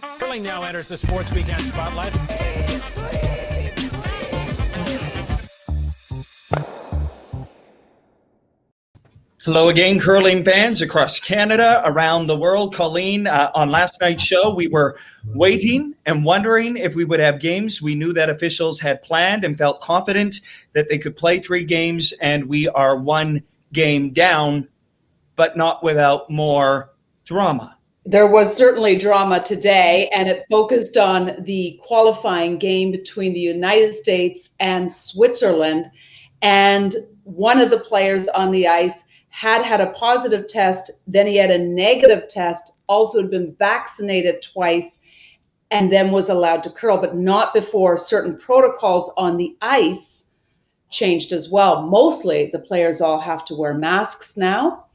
Curling now enters the Sports Weekend spotlight. Hello again, curling fans across Canada, around the world. Colin, on last night's show, we were waiting and wondering if we would have games. We knew that officials had planned and felt confident that they could play 3 games, and we are 1 game down, but not without more drama. There was certainly drama today, and it focused on the qualifying game between the United States and Switzerland. And one of the players on the ice had a positive test, then he had a negative test, also had been vaccinated twice, and then was allowed to curl, but not before certain protocols on the ice changed as well. Mostly the players all have to wear masks now.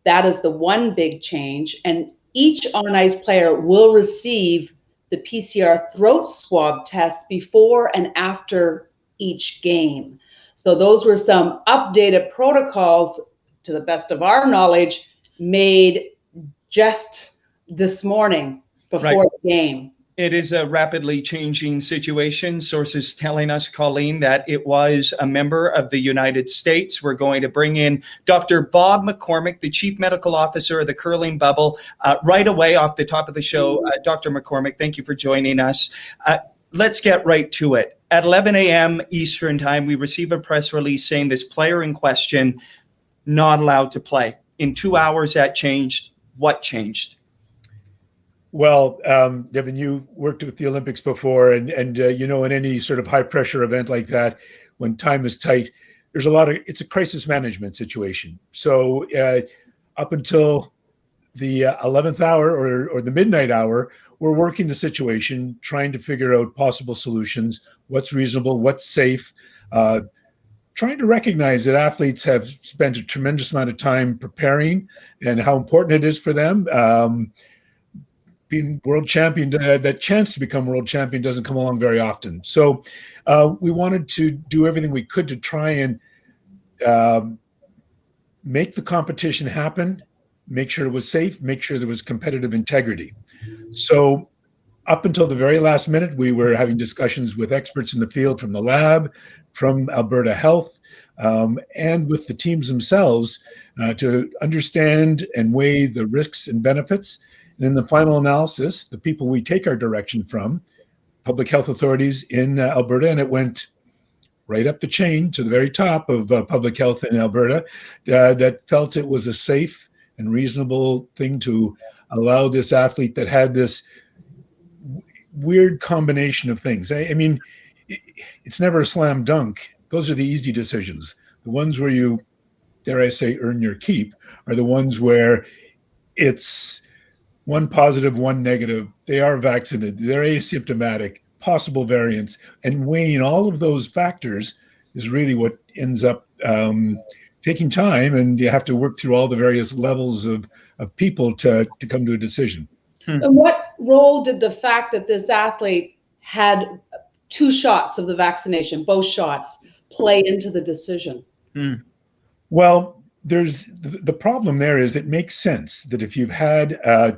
That is the one big change. And each on-ice player will receive the PCR throat swab test before and after each game. So those were some updated protocols, to the best of our knowledge, made just this morning before the game. It is a rapidly changing situation. Sources telling us, Colleen, that it was a member of the United States. We're going to bring in Dr. Bob McCormack, the Chief Medical Officer of the Curling Bubble, right away off the top of the show. Dr. McCormack, thank you for joining us. Let's get right to it. At 11 a.m. Eastern time, we receive a press release saying this player in question not allowed to play. In 2 hours, that changed. What changed? Well, Devin, you worked with the Olympics before, and you know, in any sort of high pressure event like that, when time is tight, there's it's a crisis management situation. So up until the 11th hour or the midnight hour, we're working the situation, trying to figure out possible solutions, what's reasonable, what's safe, trying to recognize that athletes have spent a tremendous amount of time preparing and how important it is for them. Being world champion, that chance to become world champion doesn't come along very often. So we wanted to do everything we could to try and make the competition happen, make sure it was safe, make sure there was competitive integrity. So up until the very last minute, we were having discussions with experts in the field from the lab, from Alberta Health, and with the teams themselves to understand and weigh the risks and benefits. And in the final analysis, the people we take our direction from, public health authorities in Alberta, and it went right up the chain to the very top of public health in Alberta, that felt it was a safe and reasonable thing to allow this athlete that had this weird combination of things. I mean, it's never a slam dunk. Those are the easy decisions. The ones where you, dare I say, earn your keep are the ones where it's one positive, one negative. They are vaccinated. They're asymptomatic, possible variants, and weighing all of those factors is really what ends up taking time, and you have to work through all the various levels of people to come to a decision. And what role did the fact that this athlete had 2 shots of the vaccination, both shots, play into the decision? Well, there's the problem there is it makes sense that if you've had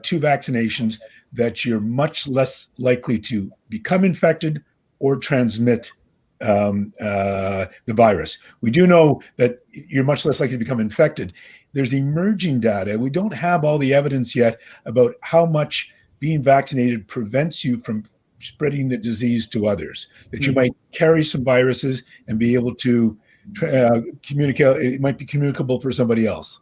2 vaccinations, that you're much less likely to become infected or transmit the virus. We do know that you're much less likely to become infected. There's emerging data. We don't have all the evidence yet about how much being vaccinated prevents you from spreading the disease to others, that you might carry some viruses and be able to communicate. It might be communicable for somebody else.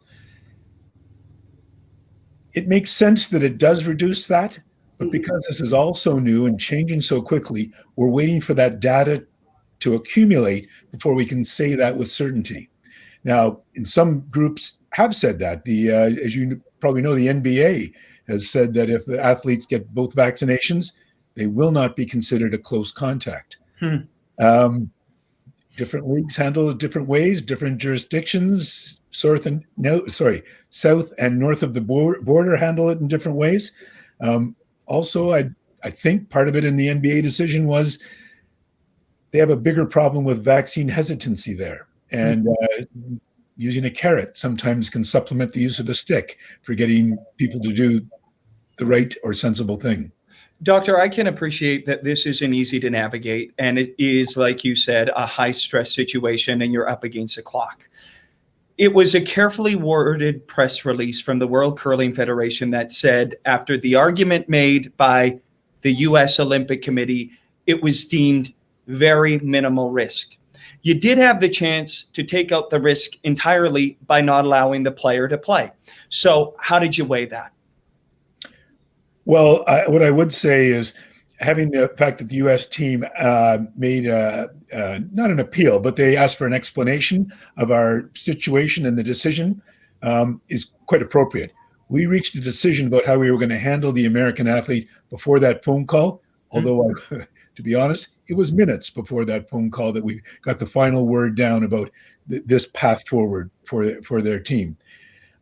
It makes sense that it does reduce that, but because this is all so new and changing so quickly, we're waiting for that data to accumulate before we can say that with certainty. Now, in some groups have said that. As you probably know, the NBA has said that if the athletes get both vaccinations, they will not be considered a close contact. Different leagues handle it different ways, different jurisdictions, south and north of the border handle it in different ways. Also, I think part of it in the NBA decision was they have a bigger problem with vaccine hesitancy there. And using a carrot sometimes can supplement the use of a stick for getting people to do the right or sensible thing. Doctor, I can appreciate that this isn't easy to navigate, and it is, like you said, a high stress situation, and you're up against the clock. It was a carefully worded press release from the World Curling Federation that said, after the argument made by the U.S. Olympic Committee, it was deemed very minimal risk. You did have the chance to take out the risk entirely by not allowing the player to play. So how did you weigh that? Well, what I would say is having the fact that the U.S. team made not an appeal, but they asked for an explanation of our situation and the decision is quite appropriate. We reached a decision about how we were going to handle the American athlete before that phone call, although to be honest, it was minutes before that phone call that we got the final word down about this path forward for their team.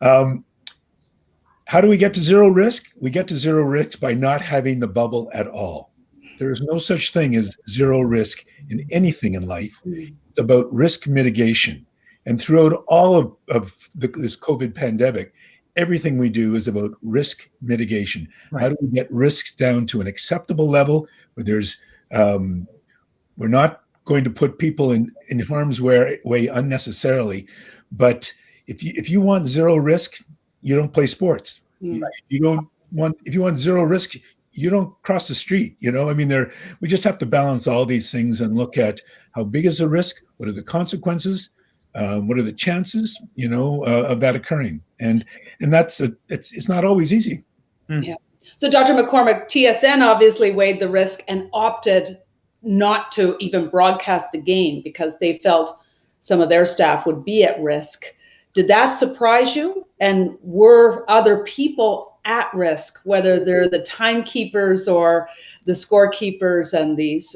How do we get to zero risk? We get to zero risk by not having the bubble at all. There is no such thing as zero risk in anything in life. It's about risk mitigation. And throughout all of this COVID pandemic, everything we do is about risk mitigation. Right. How do we get risks down to an acceptable level where there's we're not going to put people in harm's way unnecessarily. But if you want zero risk, you don't play sports. If you want zero risk, you don't cross the street. I mean, we just have to balance all these things and look at how big is the risk, what are the consequences, what are the chances, of that occurring, and it's not always easy. Yeah. So, Dr. McCormack, TSN obviously weighed the risk and opted not to even broadcast the game because they felt some of their staff would be at risk. Did that surprise you? And were other people at risk, whether they're the timekeepers or the scorekeepers and these,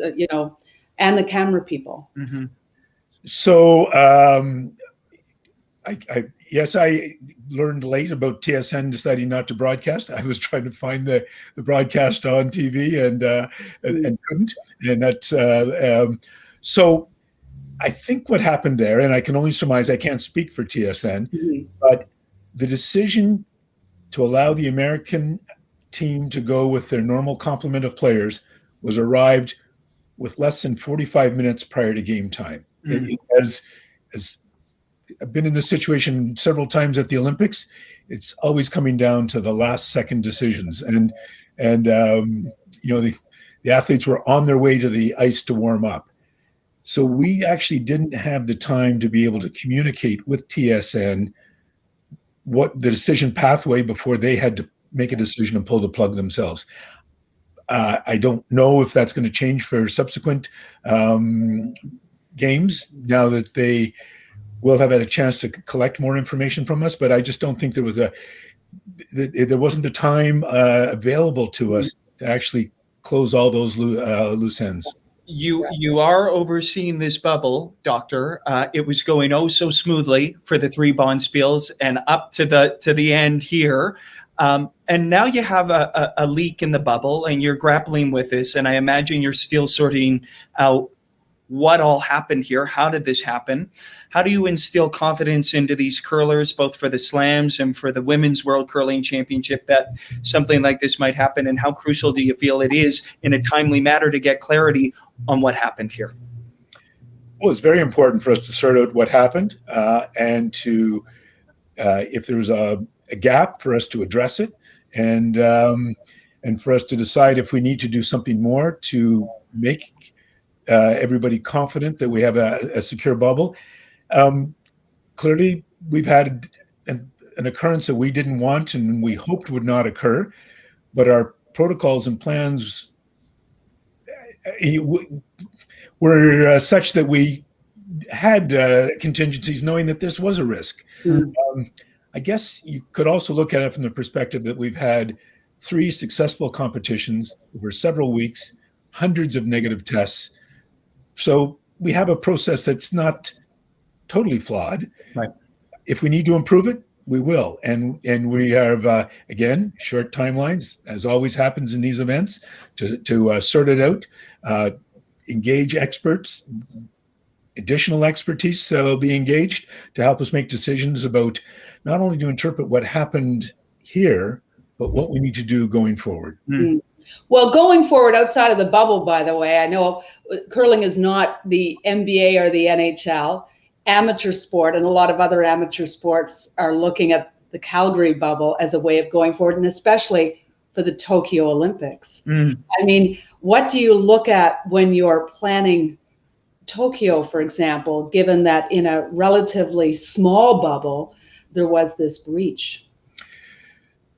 and the camera people? Mm-hmm. So, yes, I learned late about TSN deciding not to broadcast. I was trying to find the broadcast on TV and couldn't. And that's so. I think what happened there, and I can only surmise, I can't speak for TSN, but the decision to allow the American team to go with their normal complement of players was arrived with less than 45 minutes prior to game time. As I've been in this situation several times at the Olympics, it's always coming down to the last second decisions. And the athletes were on their way to the ice to warm up. So we actually didn't have the time to be able to communicate with TSN what the decision pathway before they had to make a decision and pull the plug themselves. I don't know if that's going to change for subsequent games now that they will have had a chance to collect more information from us, but I just don't think there wasn't the time available to us to actually close all those loose ends. You are overseeing this bubble, Doctor. It was going oh so smoothly for the three bonspiels and up to the end here. And now you have a leak in the bubble and you're grappling with this. And I imagine you're still sorting out what all happened here. How did this happen? How do you instill confidence into these curlers, both for the slams and for the Women's World Curling Championship, that something like this might happen? And how crucial do you feel it is in a timely manner to get clarity on what happened here? Well, it's very important for us to sort out what happened and to, if there's a gap, for us to address it and for us to decide if we need to do something more to make everybody confident that we have a secure bubble. Clearly, we've had an occurrence that we didn't want and we hoped would not occur, but our protocols and plans were such that we had contingencies knowing that this was a risk. I guess you could also look at it from the perspective that we've had 3 successful competitions over several weeks, hundreds of negative tests. So we have a process that's not totally flawed. Right. If we need to improve it, we will. And we have, again, short timelines, as always happens in these events, to sort it out, engage experts, additional expertise will be engaged to help us make decisions about not only to interpret what happened here, but what we need to do going forward. Well, going forward outside of the bubble, by the way, I know curling is not the NBA or the NHL. Amateur sport and a lot of other amateur sports are looking at the Calgary bubble as a way of going forward, and especially for the Tokyo Olympics. I mean, what do you look at when you're planning Tokyo, for example, given that in a relatively small bubble, there was this breach?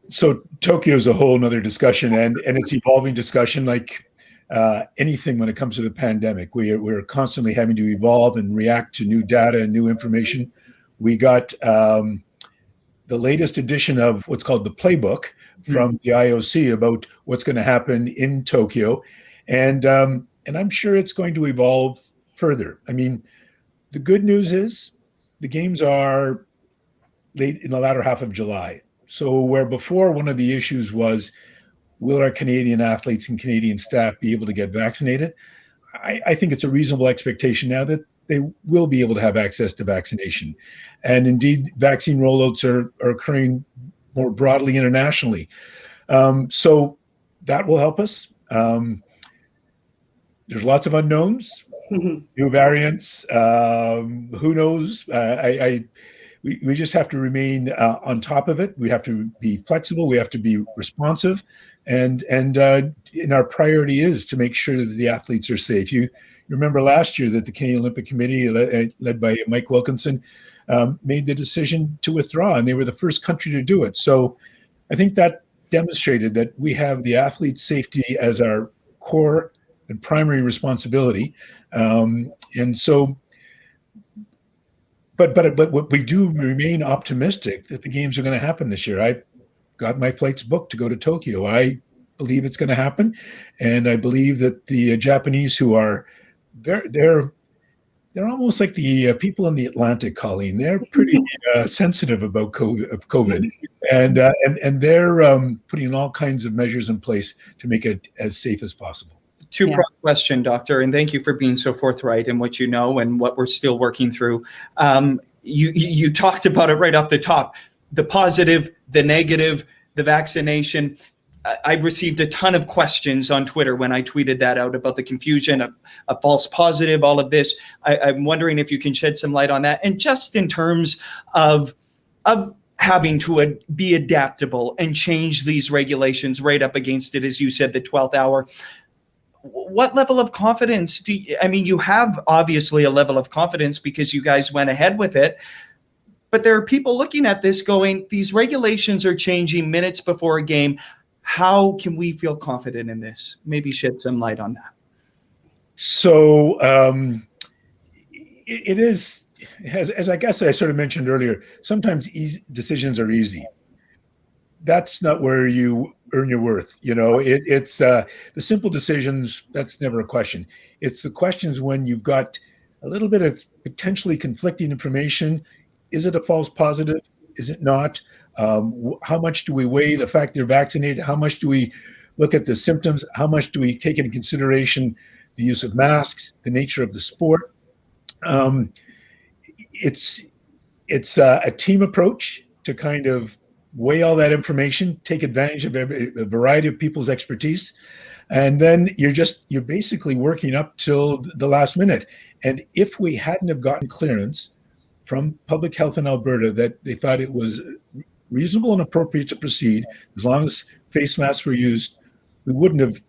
So Tokyo is a whole nother discussion, and it's evolving discussion like anything when it comes to the pandemic. We're constantly having to evolve and react to new data and new information. We got the latest edition of what's called the playbook from the IOC about what's going to happen in Tokyo, and I'm sure it's going to evolve further. I mean, the good news is the games are late in the latter half of July. So where before one of the issues was, will our Canadian athletes and Canadian staff be able to get vaccinated? I think it's a reasonable expectation now that they will be able to have access to vaccination. And indeed, vaccine rollouts are occurring more broadly internationally. So that will help us. There's lots of unknowns, new variants. Who knows? We just have to remain on top of it. We have to be flexible. We have to be responsive, and our priority is to make sure that the athletes are safe. You remember last year that the Canadian Olympic Committee, led by Mike Wilkinson, made the decision to withdraw, and they were the first country to do it. So I think that demonstrated that we have the athlete's safety as our core and primary responsibility, and so. But we do remain optimistic that the games are going to happen this year. I got my flights booked to go to Tokyo. I believe it's going to happen, and I believe that the Japanese, who are they're almost like the people in the Atlantic, Colin. They're pretty sensitive about COVID, and they're putting all kinds of measures in place to make it as safe as possible. Two-part question, Doctor, and thank you for being so forthright in what you know and what we're still working through. You talked about it right off the top, the positive, the negative, the vaccination. I received a ton of questions on Twitter when I tweeted that out about the confusion, a false positive, all of this. I'm wondering if you can shed some light on that. And just in terms of having to be adaptable and change these regulations right up against it, as you said, the 12th hour. What level of confidence you have obviously a level of confidence because you guys went ahead with it, but there are people looking at this going, these regulations are changing minutes before a game. How can we feel confident in this? Maybe shed some light on that. So it is, as I guess I sort of mentioned earlier, sometimes decisions are easy. That's not where you earn your worth. It's the simple decisions. That's never a question. It's the questions when you've got a little bit of potentially conflicting information. Is it a false positive? Is it not? How much do we weigh the fact they're vaccinated? How much do we look at the symptoms? How much do we take into consideration the use of masks, the nature of the sport? It's a team approach to kind of weigh all that information, take advantage of a variety of people's expertise, and then you're basically working up till the last minute. And if we hadn't have gotten clearance from Public Health in Alberta that they thought it was reasonable and appropriate to proceed, as long as face masks were used, we wouldn't have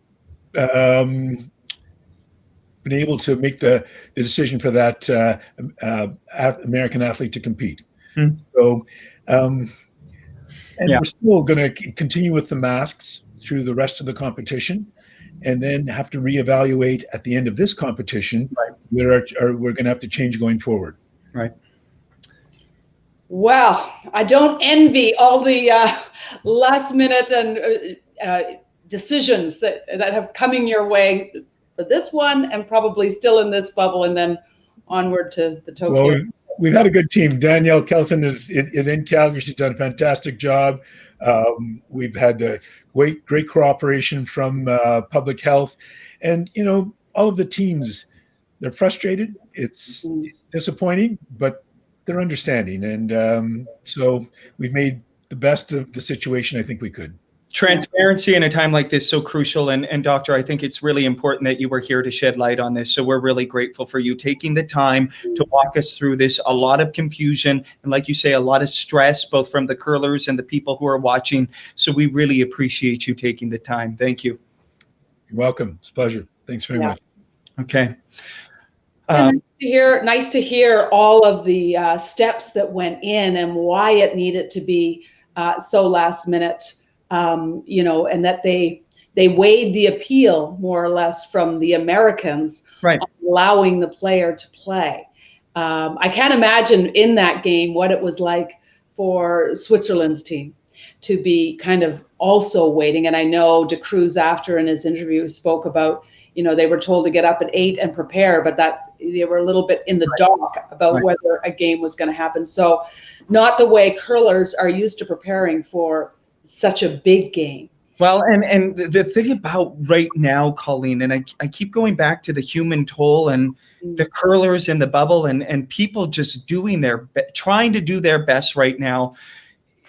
been able to make the decision for that American athlete to compete. So. And we're still going to continue with the masks through the rest of the competition, and then have to reevaluate at the end of this competition. Right. We're going to have to change going forward. Right. Well, I don't envy all the last minute and decisions that have coming your way for this one, and probably still in this bubble, and then onward to the Tokyo. Well, we've had a good team. Danielle Kelson is in Calgary. She's done a fantastic job. We've had the great cooperation from Public Health, and all of the teams. They're frustrated. It's disappointing, but they're understanding, and so we've made the best of the situation I think we could. Transparency in a time like this so crucial, and Doctor, I think it's really important that you were here to shed light on this. So we're really grateful for you taking the time to walk us through this. A lot of confusion and, like you say, a lot of stress, both from the curlers and the people who are watching. So we really appreciate you taking the time. Thank you. You're welcome. It's a pleasure. Thanks very much. Okay. Nice to hear all of the steps that went in and why it needed to be so last minute. And that they weighed the appeal more or less from the Americans, right, allowing the player to play. I can't imagine in that game what it was like for Switzerland's team to be kind of also waiting. And I know De Cruz, after in his interview, spoke about, they were told to get up at 8 and prepare, but that they were a little bit in the dark about whether a game was going to happen. So not the way curlers are used to preparing for such a big game. Well, and the thing about right now, Colleen, and I keep going back to the human toll and the curlers in the bubble and people just trying to do their best right now.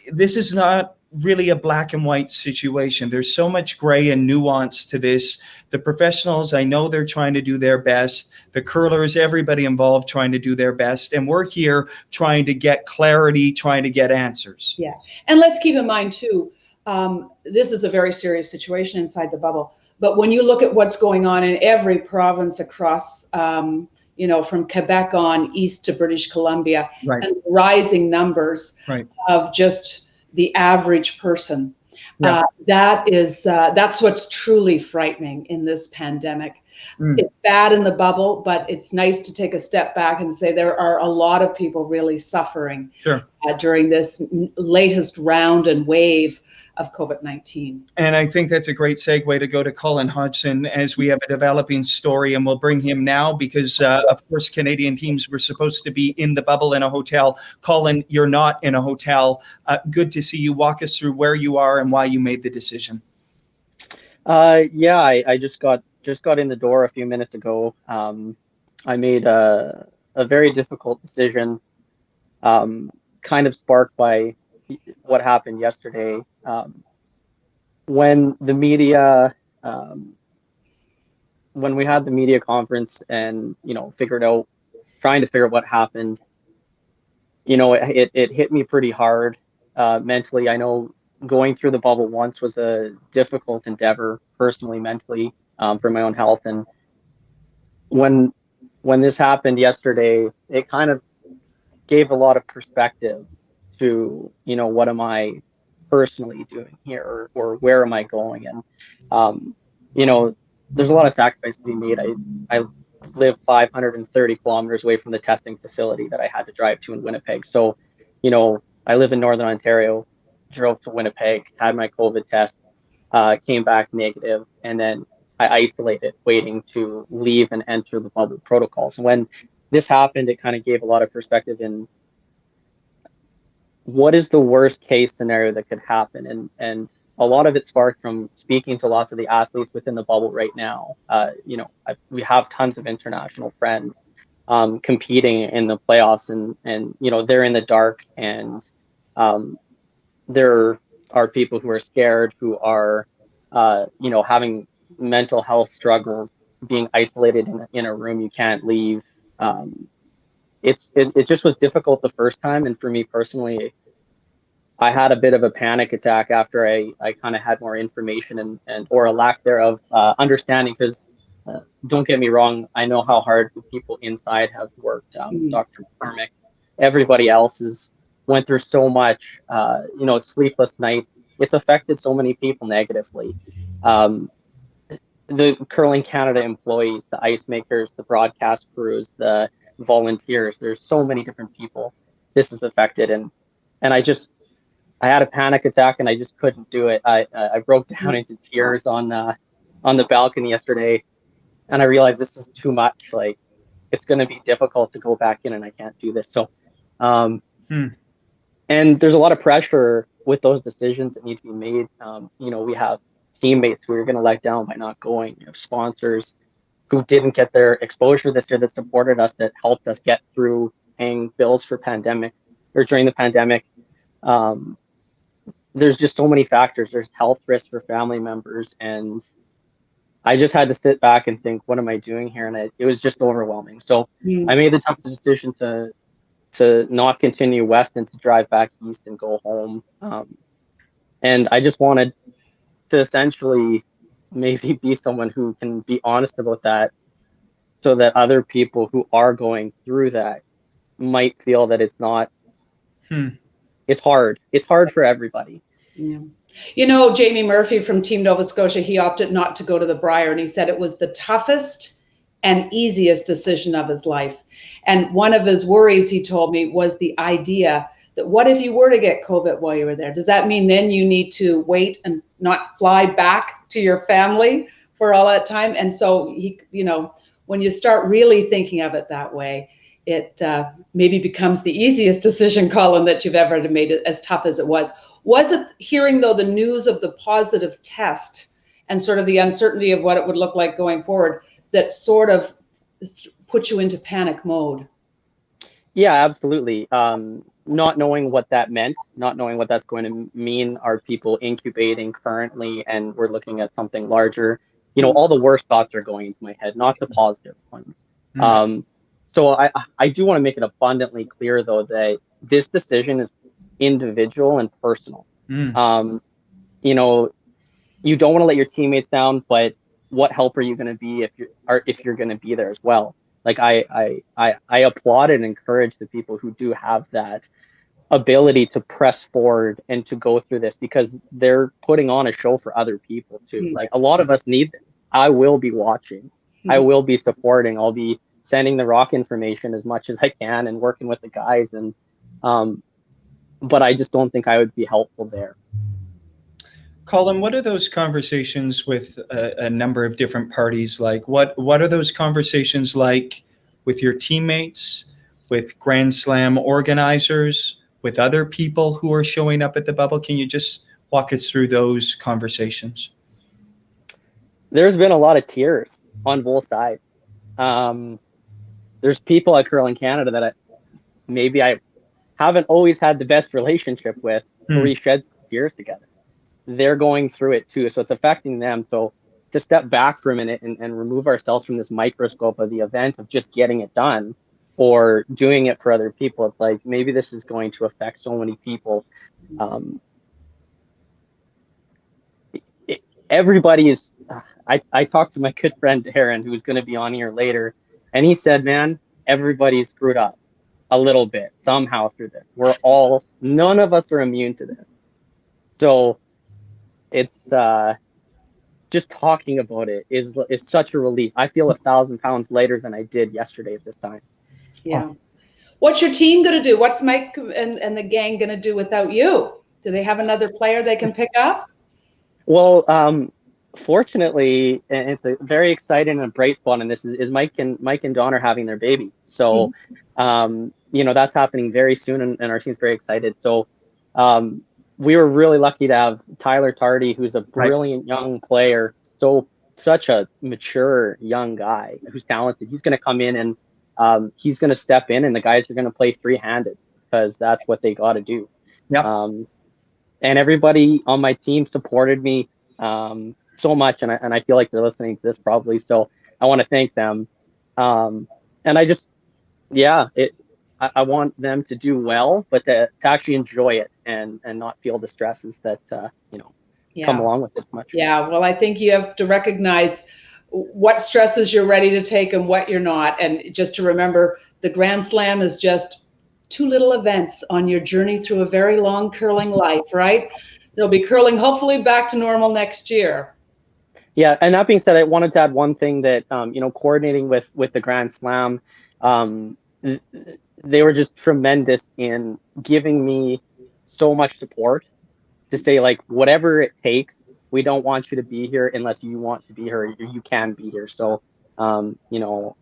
This is not really a black and white situation. There's so much gray and nuance to this. The professionals, I know they're trying to do their best. The curlers, everybody involved trying to do their best. And we're here trying to get clarity, trying to get answers. Yeah. And let's keep in mind too, this is a very serious situation inside the bubble. But when you look at what's going on in every province across, from Quebec on east to British Columbia, and rising numbers of just the average person, that's what's truly frightening in this pandemic. It's bad in the bubble, but it's nice to take a step back and say there are a lot of people really suffering during this latest round and wave of COVID-19. And I think that's a great segue to go to Colin Hodgson, as we have a developing story, and we'll bring him now because, of course, Canadian teams were supposed to be in the bubble in a hotel. Colin, you're not in a hotel. Good to see you. Walk us through where you are and why you made the decision. I just got in the door a few minutes ago. I made a very difficult decision, kind of sparked by what happened yesterday. When the media, when we had the media conference and, trying to figure out what happened, it hit me pretty hard mentally. I know going through the bubble once was a difficult endeavor, personally, mentally, for my own health. And when this happened yesterday, it kind of gave a lot of perspective to, what am I personally doing here, or where am I going? And, there's a lot of sacrifice to be made. I live 530 kilometers away from the testing facility that I had to drive to in Winnipeg. So, I live in Northern Ontario, drove to Winnipeg, had my COVID test, came back negative, and then I isolated, waiting to leave and enter the bubble protocols. When this happened, it kind of gave a lot of perspective in what is the worst case scenario that could happen. And a lot of it sparked from speaking to lots of the athletes within the bubble right now. We have tons of international friends competing in the playoffs, and they're in the dark, and there are people who are scared, who are having mental health struggles, being isolated in a room you can't leave. It just was difficult the first time, and for me personally, I had a bit of a panic attack after I kind of had more information and or a lack thereof understanding, because don't get me wrong, I know how hard the people inside have worked. Dr. McCormack, everybody else went through so much, sleepless nights. It's affected so many people negatively. The Curling Canada employees, the ice makers, the broadcast crews, the volunteers, there's so many different people this is affected. And I had a panic attack and I just couldn't do it. I broke down into tears on the balcony yesterday, and I realized this is too much. Like, it's going to be difficult to go back in, and I can't do this. So, and there's a lot of pressure with those decisions that need to be made. We have teammates who are going to let down by not going. You have sponsors who didn't get their exposure this year, that supported us, that helped us get through paying bills for pandemics or during the pandemic. there's just so many factors. There's health risks for family members, and I just had to sit back and think, what am I doing here? And it was just overwhelming. So I made the tough decision to not continue west and to drive back east and go home. And I just wanted to essentially maybe be someone who can be honest about that, so that other people who are going through that might feel that it's not, it's hard. It's hard for everybody. Yeah. You know, Jamie Murphy from Team Nova Scotia, he opted not to go to the Brier, and he said it was the toughest and easiest decision of his life. And one of his worries, he told me, was the idea that what if you were to get COVID while you were there? Does that mean then you need to wait and not fly back to your family for all that time? And so, he, you know, when you start really thinking of it that way, it maybe becomes the easiest decision, Colin, that you've ever made, it as tough as it was. Was it hearing, though, the news of the positive test and sort of the uncertainty of what it would look like going forward that sort of put you into panic mode? Yeah, absolutely. Not knowing what that meant, not knowing what that's going to mean. Are people incubating currently, and we're looking at something larger? You know, all the worst thoughts are going into my head, not the positive ones. So I do want to make it abundantly clear, though, that this decision is individual and personal. You know, you don't want to let your teammates down, but what help are you going to be if you're going to be there as well? Like I applaud and encourage the people who do have that ability to press forward and to go through this, because they're putting on a show for other people too. Like, a lot of us need this. I will be watching. I will be supporting. I'll be sending the rock information as much as I can and working with the guys. And but I just don't think I would be helpful there. Colin, what are those conversations with a number of different parties like? What are those conversations like with your teammates, with Grand Slam organizers, with other people who are showing up at the bubble? Can you just walk us through those conversations? There's been a lot of tears on both sides. There's people at Curling Canada that maybe I haven't always had the best relationship with, where we shed tears together. They're going through it too, so it's affecting them. So to step back for a minute and remove ourselves from this microscope of the event of just getting it done or doing it for other people, it's like, maybe this is going to affect so many people. Everybody is, I talked to my good friend Aaron, who's going to be on here later, and he said, man, everybody's screwed up a little bit somehow through this. None of us are immune to this. So it's just talking about it is such a relief. I feel 1,000 pounds lighter than I did yesterday at this time. Yeah. What's your team going to do? What's Mike and the gang going to do without you? Do they have another player they can pick up? Well, fortunately, and it's a very exciting and bright spot, and this is Mike and Dawn are having their baby. So, you know, that's happening very soon, and our team's very excited. So, we were really lucky to have Tyler Tardy, who's a brilliant young player, such a mature young guy who's talented. He's going to come in and he's going to step in, and the guys are going to play three-handed because that's what they got to do. And everybody on my team supported me so much, and I feel like they're listening to this probably. So I want to thank them. And I just, I want them to do well, but to actually enjoy it and not feel the stresses that, come along with it much. Yeah, well, I think you have to recognize what stresses you're ready to take and what you're not. And just to remember, the Grand Slam is just 2 little events on your journey through a very long curling life, right? There'll be curling hopefully back to normal next year. Yeah, and that being said, I wanted to add one thing that, coordinating with the Grand Slam, they were just tremendous in giving me so much support to say, like, whatever it takes, we don't want you to be here unless you want to be here, or you can be here. So,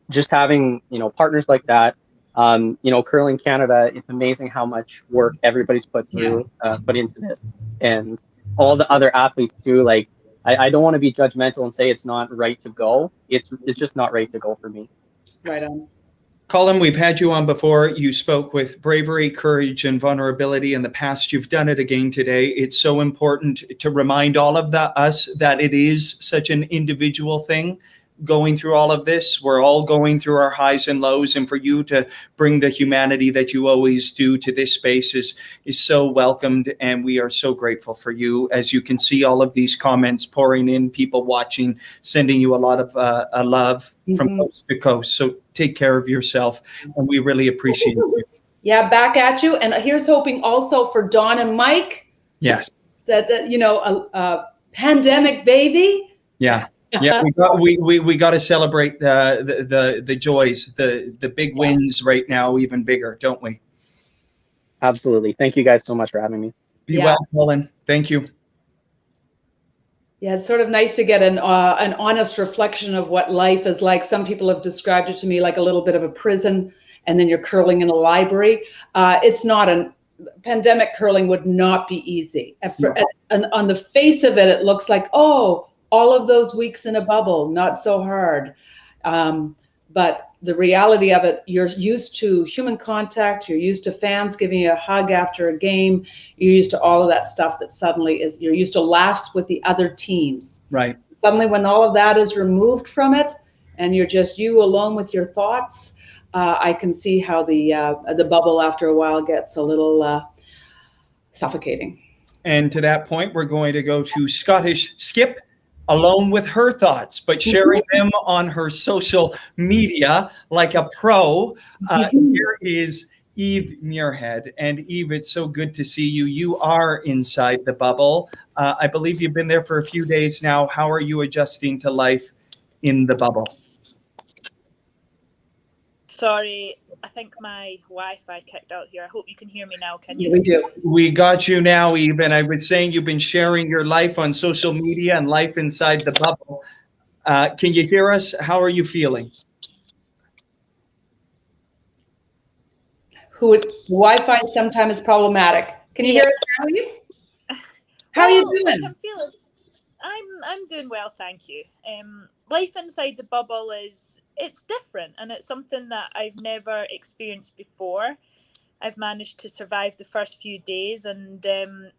just having, partners like that, Curling Canada, it's amazing how much work everybody's put into this, and all the other athletes too. Like, I don't want to be judgmental and say it's not right to go. It's just not right to go for me. Right on. Colin, we've had you on before. You spoke with bravery, courage, and vulnerability in the past. You've done it again today. It's so important to remind all of us that it is such an individual thing going through all of this. We're all going through our highs and lows, and for you to bring the humanity that you always do to this space is so welcomed, and we are so grateful for you. As you can see, all of these comments pouring in, people watching, sending you a lot of love from coast to coast. So take care of yourself, and we really appreciate you. Yeah, back at you. And here's hoping also for Dawn and Mike. Yes. That a pandemic baby. Yeah. Yeah, we got to celebrate the joys, the big wins right now, even bigger, don't we? Absolutely. Thank you guys so much for having me. Be well, Colin. Thank you. Yeah, it's sort of nice to get an honest reflection of what life is like. Some people have described it to me like a little bit of a prison, and then you're curling in a library. It's not pandemic curling would not be easy. And on the face of it, it looks like, oh, all of those weeks in a bubble, not so hard. But the reality of it, you're used to human contact, you're used to fans giving you a hug after a game, you're used to all of that stuff that suddenly you're used to laughs with the other teams. Right. Suddenly when all of that is removed from it and you're just you alone with your thoughts, I can see how the bubble after a while gets a little suffocating. And to that point, we're going to go to Scottish Skip, alone with her thoughts, but sharing them on her social media like a pro. Here is Eve Muirhead. And Eve, it's so good to see you. You are inside the bubble. I believe you've been there for a few days now. How are you adjusting to life in the bubble? Sorry, I think my Wi-Fi kicked out here. I hope you can hear me now. Can you? We do. We got you now, Eve. And I was saying you've been sharing your life on social media and life inside the bubble. Can you hear us? How are you feeling? Wi-Fi sometimes is problematic. Can you hear us now, Eve? How are you doing? I'm feeling. I'm doing well, thank you. Life inside the bubble it's different, and it's something that I've never experienced before. I've managed to survive the first few days, and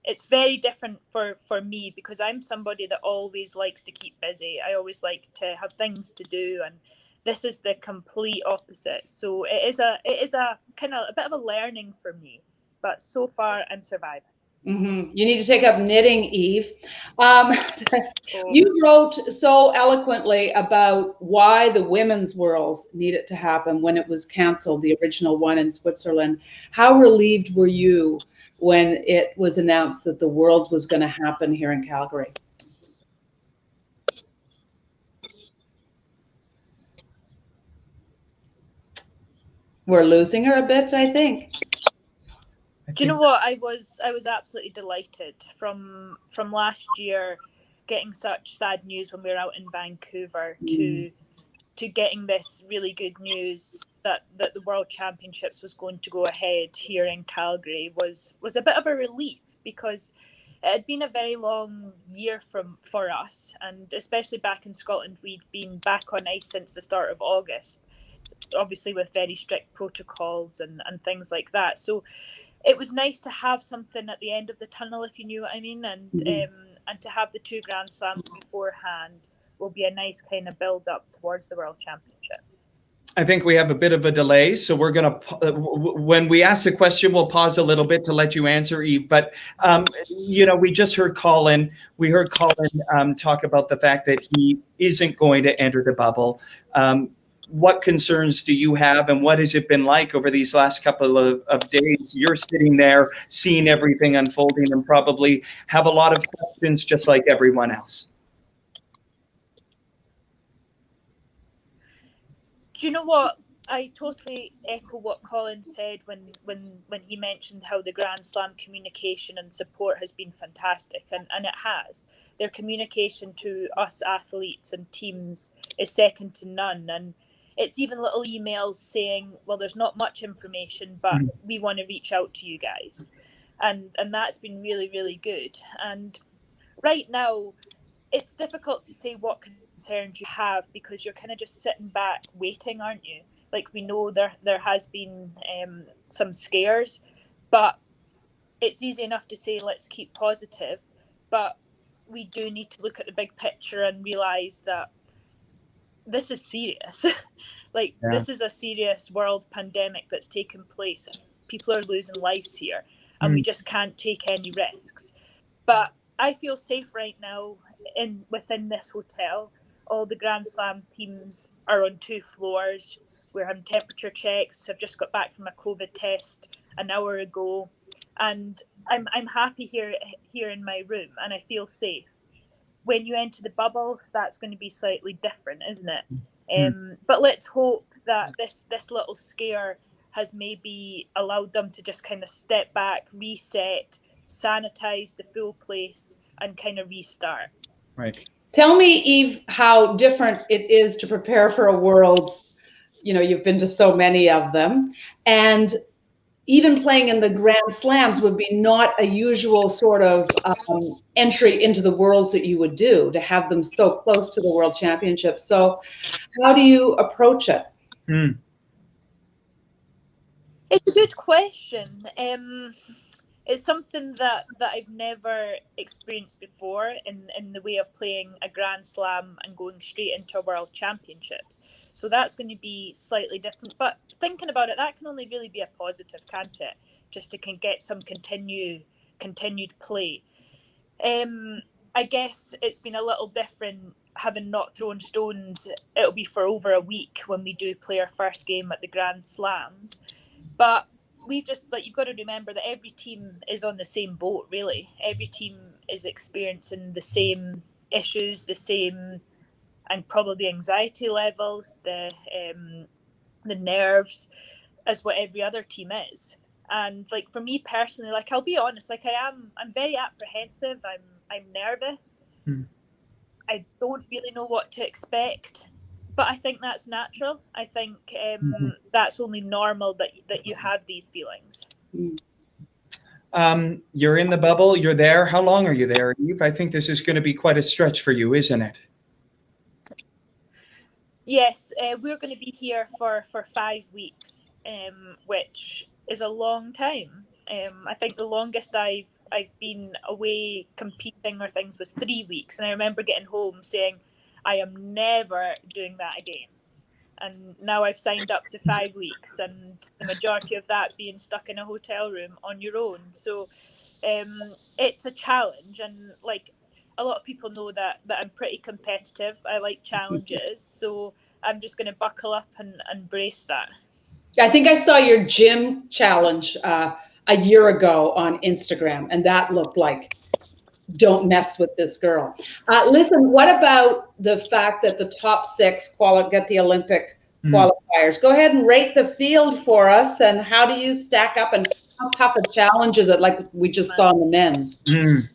it's very different for me because I'm somebody that always likes to keep busy. I always like to have things to do, and this is the complete opposite. So it is a kind of a bit of a learning for me, but so far I'm surviving. Mm-hmm. You need to take up knitting, Eve. You wrote so eloquently about why the women's Worlds needed to happen when it was canceled, the original one in Switzerland. How relieved were you when it was announced that the Worlds was going to happen here in Calgary? We're losing her a bit, I think. Do you know what? I was absolutely delighted from last year, getting such sad news when we were out in Vancouver to getting this really good news that the World Championships was going to go ahead here in Calgary was a bit of a relief, because it had been a very long year for us, and especially back in Scotland, we'd been back on ice since the start of August, obviously with very strict protocols and things like that. So it was nice to have something at the end of the tunnel, if you knew what I mean, and to have the 2 Grand Slams beforehand will be a nice kind of build up towards the World Championships. I think we have a bit of a delay, so we're going to, when we ask a question, we'll pause a little bit to let you answer, Eve. But, we just heard Colin. We heard Colin talk about the fact that he isn't going to enter the bubble. What concerns do you have, and what has it been like over these last couple of days? You're sitting there seeing everything unfolding and probably have a lot of questions just like everyone else. Do you know what? I totally echo what Colin said when he mentioned how the Grand Slam communication and support has been fantastic, and it has. Their communication to us athletes and teams is second to none, and it's even little emails saying, well, there's not much information, but we want to reach out to you guys. And that's been really, really good. And right now, it's difficult to say what concerns you have, because you're kind of just sitting back waiting, aren't you? Like, we know there has been some scares, but it's easy enough to say let's keep positive, but we do need to look at the big picture and realise that this is serious. Like, this is a serious world pandemic that's taken place, and people are losing lives here, and we just can't take any risks. But I feel safe right now within this hotel. All the Grand Slam teams are on 2 floors. We're having temperature checks. I've just got back from a COVID test an hour ago, and I'm happy here in my room, and I feel safe. When you enter the bubble, that's going to be slightly different, isn't it? But let's hope that this little scare has maybe allowed them to just kind of step back, reset, sanitize the full place, and kind of restart. Right. Tell me, Eve, how different it is to prepare for a Worlds. You know, you've been to so many of them, and even playing in the Grand Slams would be not a usual sort of entry into the Worlds that you would do, to have them so close to the World Championship. So how do you approach it? It's a good question. It's something that I've never experienced before in the way of playing a Grand Slam and going straight into a World Championships. So that's going to be slightly different. But thinking about it, that can only really be a positive, can't it? Just to get some continued play. I guess it's been a little different having not thrown stones. It'll be for over a week when we do play our first game at the Grand Slams. But we've just, you've got to remember that every team is on the same boat, really. Every team is experiencing the same issues, the same, and probably anxiety levels, the nerves, as what every other team is. And for me personally, I'll be honest, I'm very apprehensive. I'm nervous. I don't really know what to expect. But I think that's natural. I think that's only normal that you have these feelings. You're in the bubble. You're there. How long are you there, Eve? I think this is going to be quite a stretch for you, isn't it? Yes, we're going to be here for 5 weeks, which is a long time. I think the longest I've been away competing or things was 3 weeks, and I remember getting home saying, I am never doing that again. And now I've signed up to 5 weeks, and the majority of that being stuck in a hotel room on your own. So it's a challenge, and a lot of people know that I'm pretty competitive. I like challenges, so I'm just going to buckle up and brace that. I think I saw your gym challenge a year ago on Instagram, and that looked like, don't mess with this girl. Listen, what about the fact that the top 6 get the Olympic qualifiers? Go ahead and rate the field for us, and how do you stack up, and how tough a challenge is it, like we just saw in the men's? Do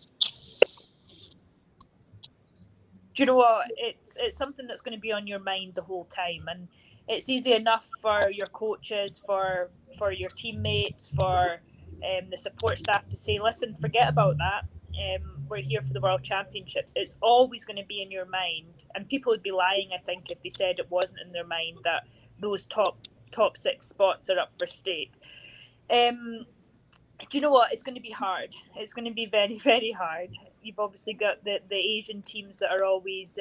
you know what? It's something that's going to be on your mind the whole time, and it's easy enough for your coaches, for your teammates, for the support staff to say, listen, forget about that. We're here for the World Championships. It's always going to be in your mind, and people would be lying, I think, if they said it wasn't in their mind that those top 6 spots are up for stake. Do you know what? It's going to be hard. It's going to be very, very hard. You've obviously got the Asian teams that are always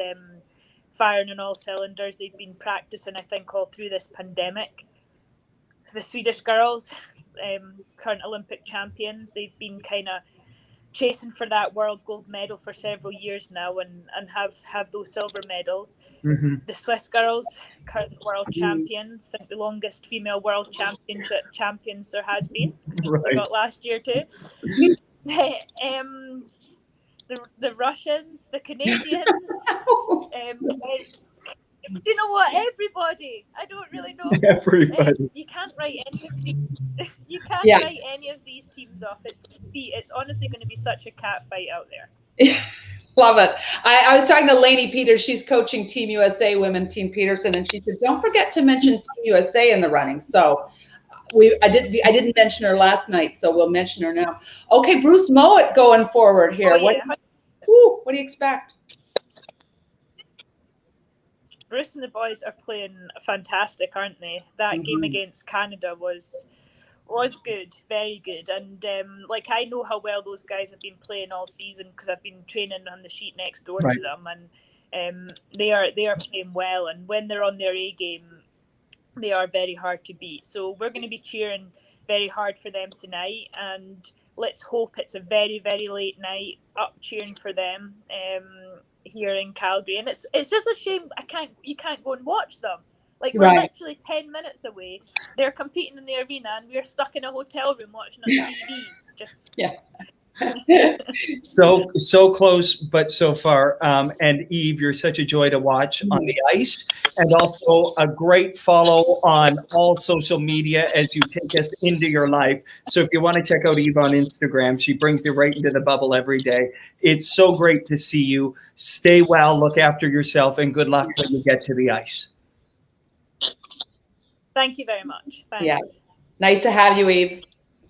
firing on all cylinders. They've been practicing, I think, all through this pandemic. The Swedish girls, current Olympic champions, they've been kind of chasing for that world gold medal for several years now, and have those silver medals. The Swiss girls, current world champions, I think the longest female world championship champions there has been. They got last year too. The Russians, the Canadians, do you know what? Everybody. I don't really know. Everybody. You can't write any of these. You can't write any of these teams off. It's honestly going to be such a cat fight out there. Love it. I was talking to Lainey Peters. She's coaching Team USA Women, Team Peterson, and she said, "Don't forget to mention Team USA in the running." So I didn't mention her last night, so we'll mention her now. Okay, Bruce Mowat going forward here. Oh, yeah. What do you expect? Bruce and the boys are playing fantastic, aren't they? That game against Canada was good, very good. And like, I know how well those guys have been playing all season because I've been training on the sheet next door to them, and they are playing well. And when they're on their A game, they are very hard to beat. So we're going to be cheering very hard for them tonight, and let's hope it's a very, very late night up cheering for them here in Calgary. And it's just a shame you can't go and watch them. Like, we're literally 10 minutes away. They're competing in the arena, and we're stuck in a hotel room watching on TV. Just so close, but so far. And Eve, you're such a joy to watch on the ice, and also a great follow on all social media as you take us into your life. So if you want to check out Eve on Instagram, she brings you right into the bubble every day. It's so great to see you. Stay well, look after yourself, and good luck when you get to the ice. Thank you very much. Thanks. Yeah. Nice to have you, Eve.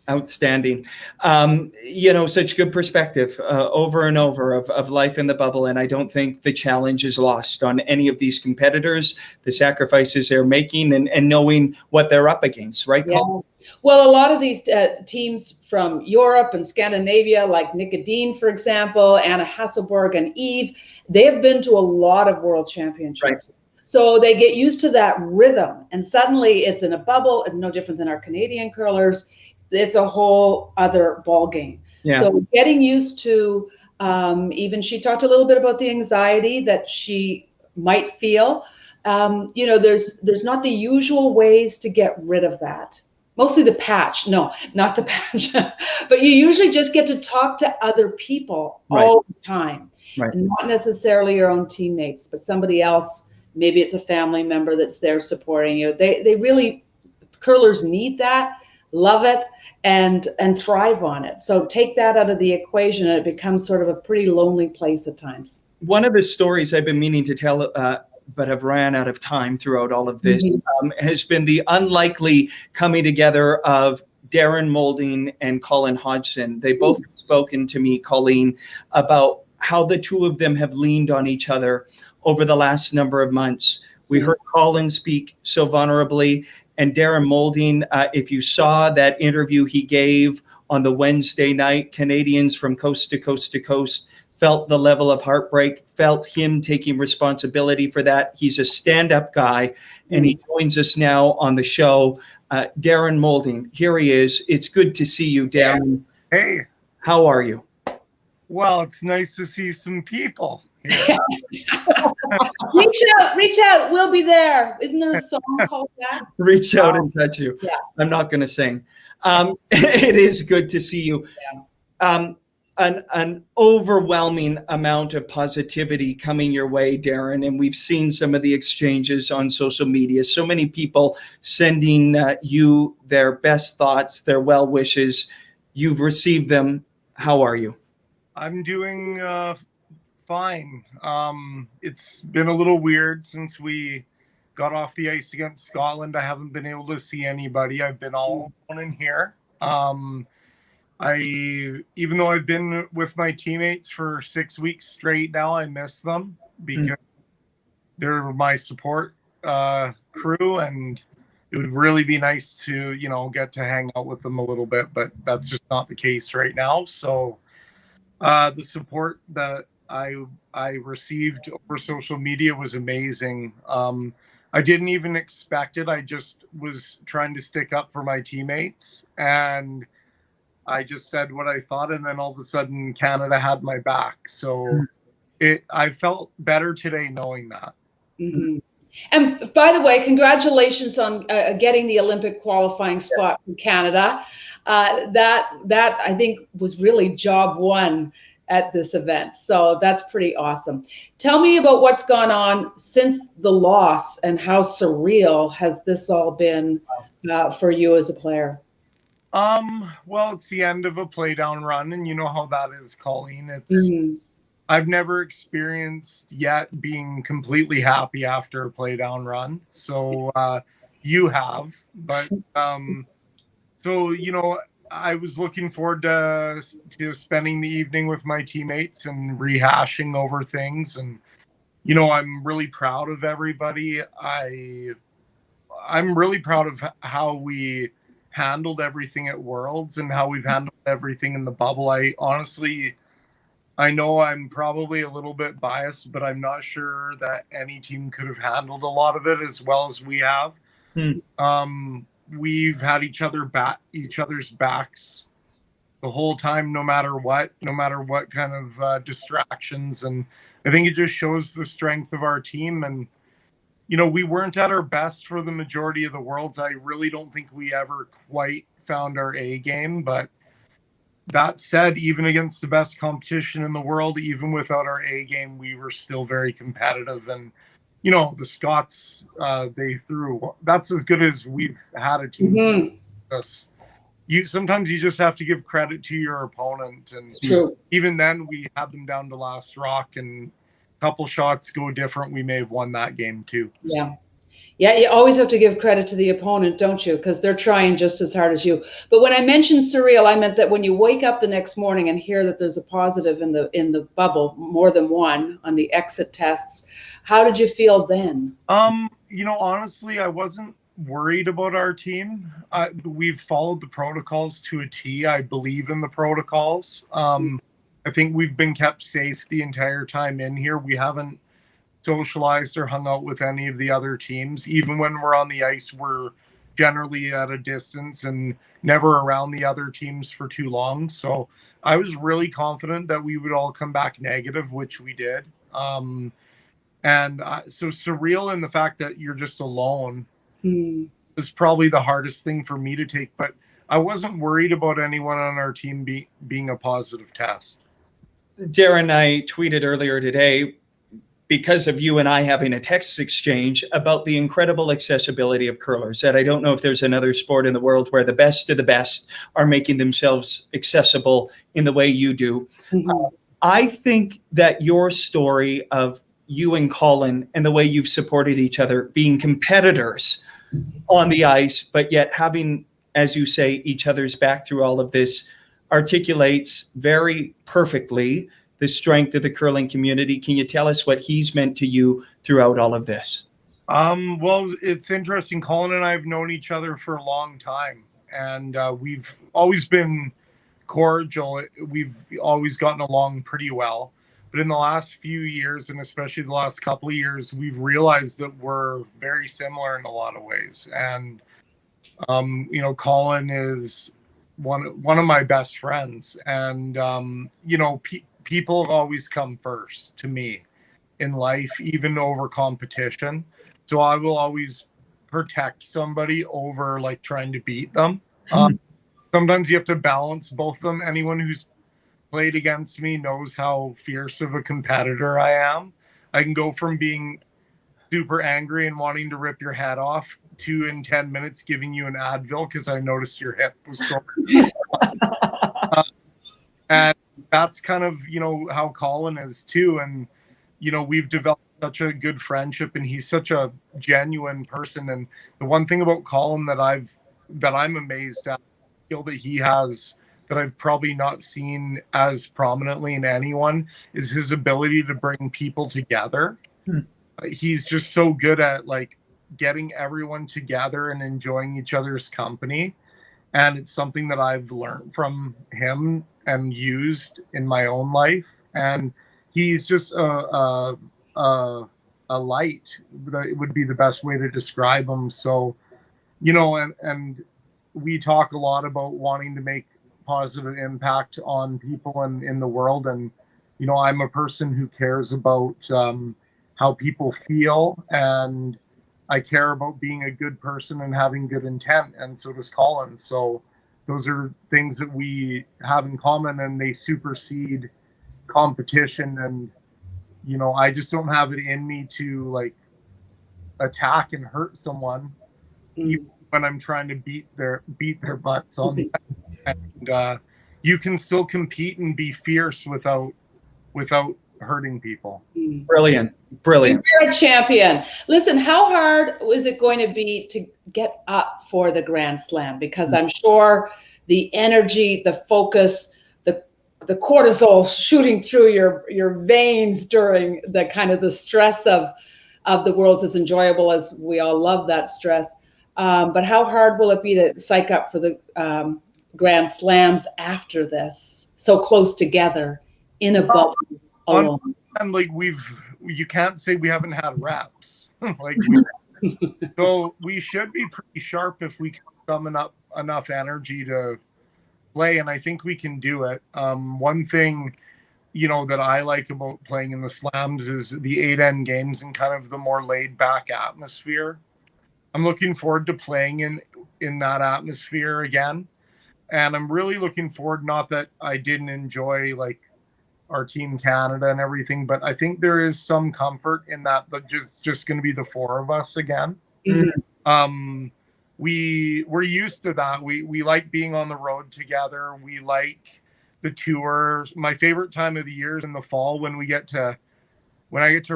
Outstanding. Such good perspective over and over of life in the bubble. And I don't think the challenge is lost on any of these competitors, the sacrifices they're making and knowing what they're up against, right, Colin? Well, a lot of these teams from Europe and Scandinavia, like Nicodine, for example, Anna Hasselborg and Eve, they have been to a lot of world championships. Right. So they get used to that rhythm, and suddenly it's in a bubble. It's no different than our Canadian curlers. It's a whole other ball game. Yeah. So getting used to, even she talked a little bit about the anxiety that she might feel. There's not the usual ways to get rid of that. Mostly the patch. No, not the patch. But you usually just get to talk to other people all the time. Right. And not necessarily your own teammates, but somebody else. Maybe it's a family member that's there supporting you. They really, curlers need that, love it, and thrive on it. So take that out of the equation, and it becomes sort of a pretty lonely place at times. One of the stories I've been meaning to tell, but have ran out of time throughout all of this, has been the unlikely coming together of Darren Moulding and Colin Hodgson. They both have spoken to me, Colleen, about how the two of them have leaned on each other over the last number of months. We heard Colin speak so vulnerably, and Darren Moulding, if you saw that interview he gave on the Wednesday night, Canadians from coast to coast to coast felt the level of heartbreak, felt him taking responsibility for that. He's a stand-up guy, and he joins us now on the show. Darren Moulding, here he is. It's good to see you, Darren. Hey. How are you? Well, it's nice to see some people. Reach out. We'll be there. Isn't there a song called that? Reach out and touch you. Yeah. I'm not going to sing. It is good to see you. Yeah. An overwhelming amount of positivity coming your way, Darren, and we've seen some of the exchanges on social media. So many people sending you their best thoughts, their well wishes. You've received them. How are you? I'm doing fine. It's been a little weird since we got off the ice against Scotland. I haven't been able to see anybody. I've been all alone in here. Even though I've been with my teammates for 6 weeks straight now, I miss them because they're my support crew, and it would really be nice to, get to hang out with them a little bit, but that's just not the case right now. So the support that I received over social media was amazing. I didn't even expect it. I just was trying to stick up for my teammates, and I just said what I thought, and then all of a sudden Canada had my back. So I felt better today knowing that. Mm-hmm. And by the way, congratulations on getting the Olympic qualifying spot from Canada. That I think was really job one at this event. So that's pretty awesome. Tell me about what's gone on since the loss, and how surreal has this all been for you as a player? Well, it's the end of a play down run, and you know how that is, Colleen. It's I've never experienced yet being completely happy after a play down run. So you have, but so I was looking forward to spending the evening with my teammates and rehashing over things, and I'm really proud of everybody. I'm really proud of how we handled everything at Worlds and how we've handled everything in the bubble. I know I'm probably a little bit biased, but I'm not sure that any team could have handled a lot of it as well as we have. We've had each other's backs the whole time, no matter what kind of distractions. And I think it just shows the strength of our team. And, we weren't at our best for the majority of the Worlds. I really don't think we ever quite found our A game. But that said, even against the best competition in the world, even without our A game, we were still very competitive. And, the Scots, they threw. That's as good as we've had a team. Sometimes you just have to give credit to your opponent, and even then we had them down to last rock, and a couple shots go different, we may have won that game too. Yeah, you always have to give credit to the opponent, don't you? Because they're trying just as hard as you. But when I mentioned surreal, I meant that when you wake up the next morning and hear that there's a positive in the bubble, more than one on the exit tests, how did you feel then? Honestly, I wasn't worried about our team. We've followed the protocols to a T. I believe in the protocols. I think we've been kept safe the entire time in here. We haven't socialized or hung out with any of the other teams. Even when we're on the ice, we're generally at a distance and never around the other teams for too long. So I was really confident that we would all come back negative, which we did. So surreal in the fact that you're just alone was probably the hardest thing for me to take, but I wasn't worried about anyone on our team being a positive test. Darren, I tweeted earlier today, because of you and I having a text exchange about the incredible accessibility of curlers, that I don't know if there's another sport in the world where the best of the best are making themselves accessible in the way you do. I think that your story of you and Colin and the way you've supported each other, being competitors on the ice, but yet having, as you say, each other's back through all of this, articulates very perfectly the strength of the curling community. Can you tell us what he's meant to you throughout all of this? Well, it's interesting. Colin and I have known each other for a long time, and we've always been cordial. We've always gotten along pretty well. But in the last few years, and especially the last couple of years, we've realized that we're very similar in a lot of ways. And, Colin is one of my best friends. And, people have always come first to me in life, even over competition. So I will always protect somebody over like trying to beat them. Sometimes you have to balance both of them. Anyone who's played against me knows how fierce of a competitor I am. I can go from being super angry and wanting to rip your head off to in 10 minutes giving you an Advil because I noticed your hip was sore. And that's kind of, how Colin is too. And, we've developed such a good friendship, and he's such a genuine person. And the one thing about Colin that I'm amazed at, skill that he has that I've probably not seen as prominently in anyone, is his ability to bring people together. He's just so good at like getting everyone together and enjoying each other's company. And it's something that I've learned from him and used in my own life. And he's just a light. That would be the best way to describe him. So, and we talk a lot about wanting to make positive impact on people in the world. And, I'm a person who cares about how people feel, and I care about being a good person and having good intent, and so does Colin. So those are things that we have in common, and they supersede competition. And, I just don't have it in me to like attack and hurt someone even when I'm trying to beat their butts on the and you can still compete and be fierce without hurting people. Brilliant. You're a champion. Listen, how hard was it going to be to get up for the Grand Slam? Because I'm sure the energy, the focus, the the cortisol shooting through your veins during the kind of the stress of the Worlds, as enjoyable as we all love that stress. But how hard will it be to psych up for the Grand Slams after this, so close together in a bubble alone? And like you can't say we haven't had reps. Like so we should be pretty sharp if we can summon up enough energy to play, and I think we can do it. One thing, that I like about playing in the slams is the 8N games and kind of the more laid back atmosphere. I'm looking forward to playing in that atmosphere again. And I'm really looking forward, not that I didn't enjoy like our Team Canada and everything, but I think there is some comfort in that, but just going to be the four of us again. Mm-hmm. We're used to that. We like being on the road together. We like the tours. My favorite time of the year is in the fall when I get to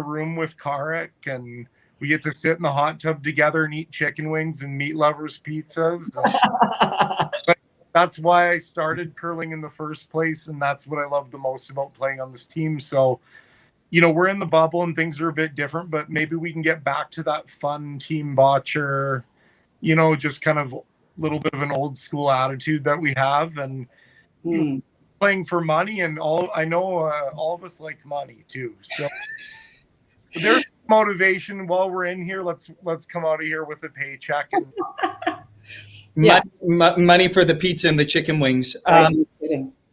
room with Karek and we get to sit in the hot tub together and eat chicken wings and meat lovers pizzas. But that's why I started curling in the first place, and that's what I love the most about playing on this team. So, we're in the bubble and things are a bit different, but maybe we can get back to that fun team botcher, just kind of a little bit of an old school attitude that we have, and playing for money. And I know all of us like money too. So there's motivation while we're in here. Let's come out of here with a paycheck and money for the pizza and the chicken wings.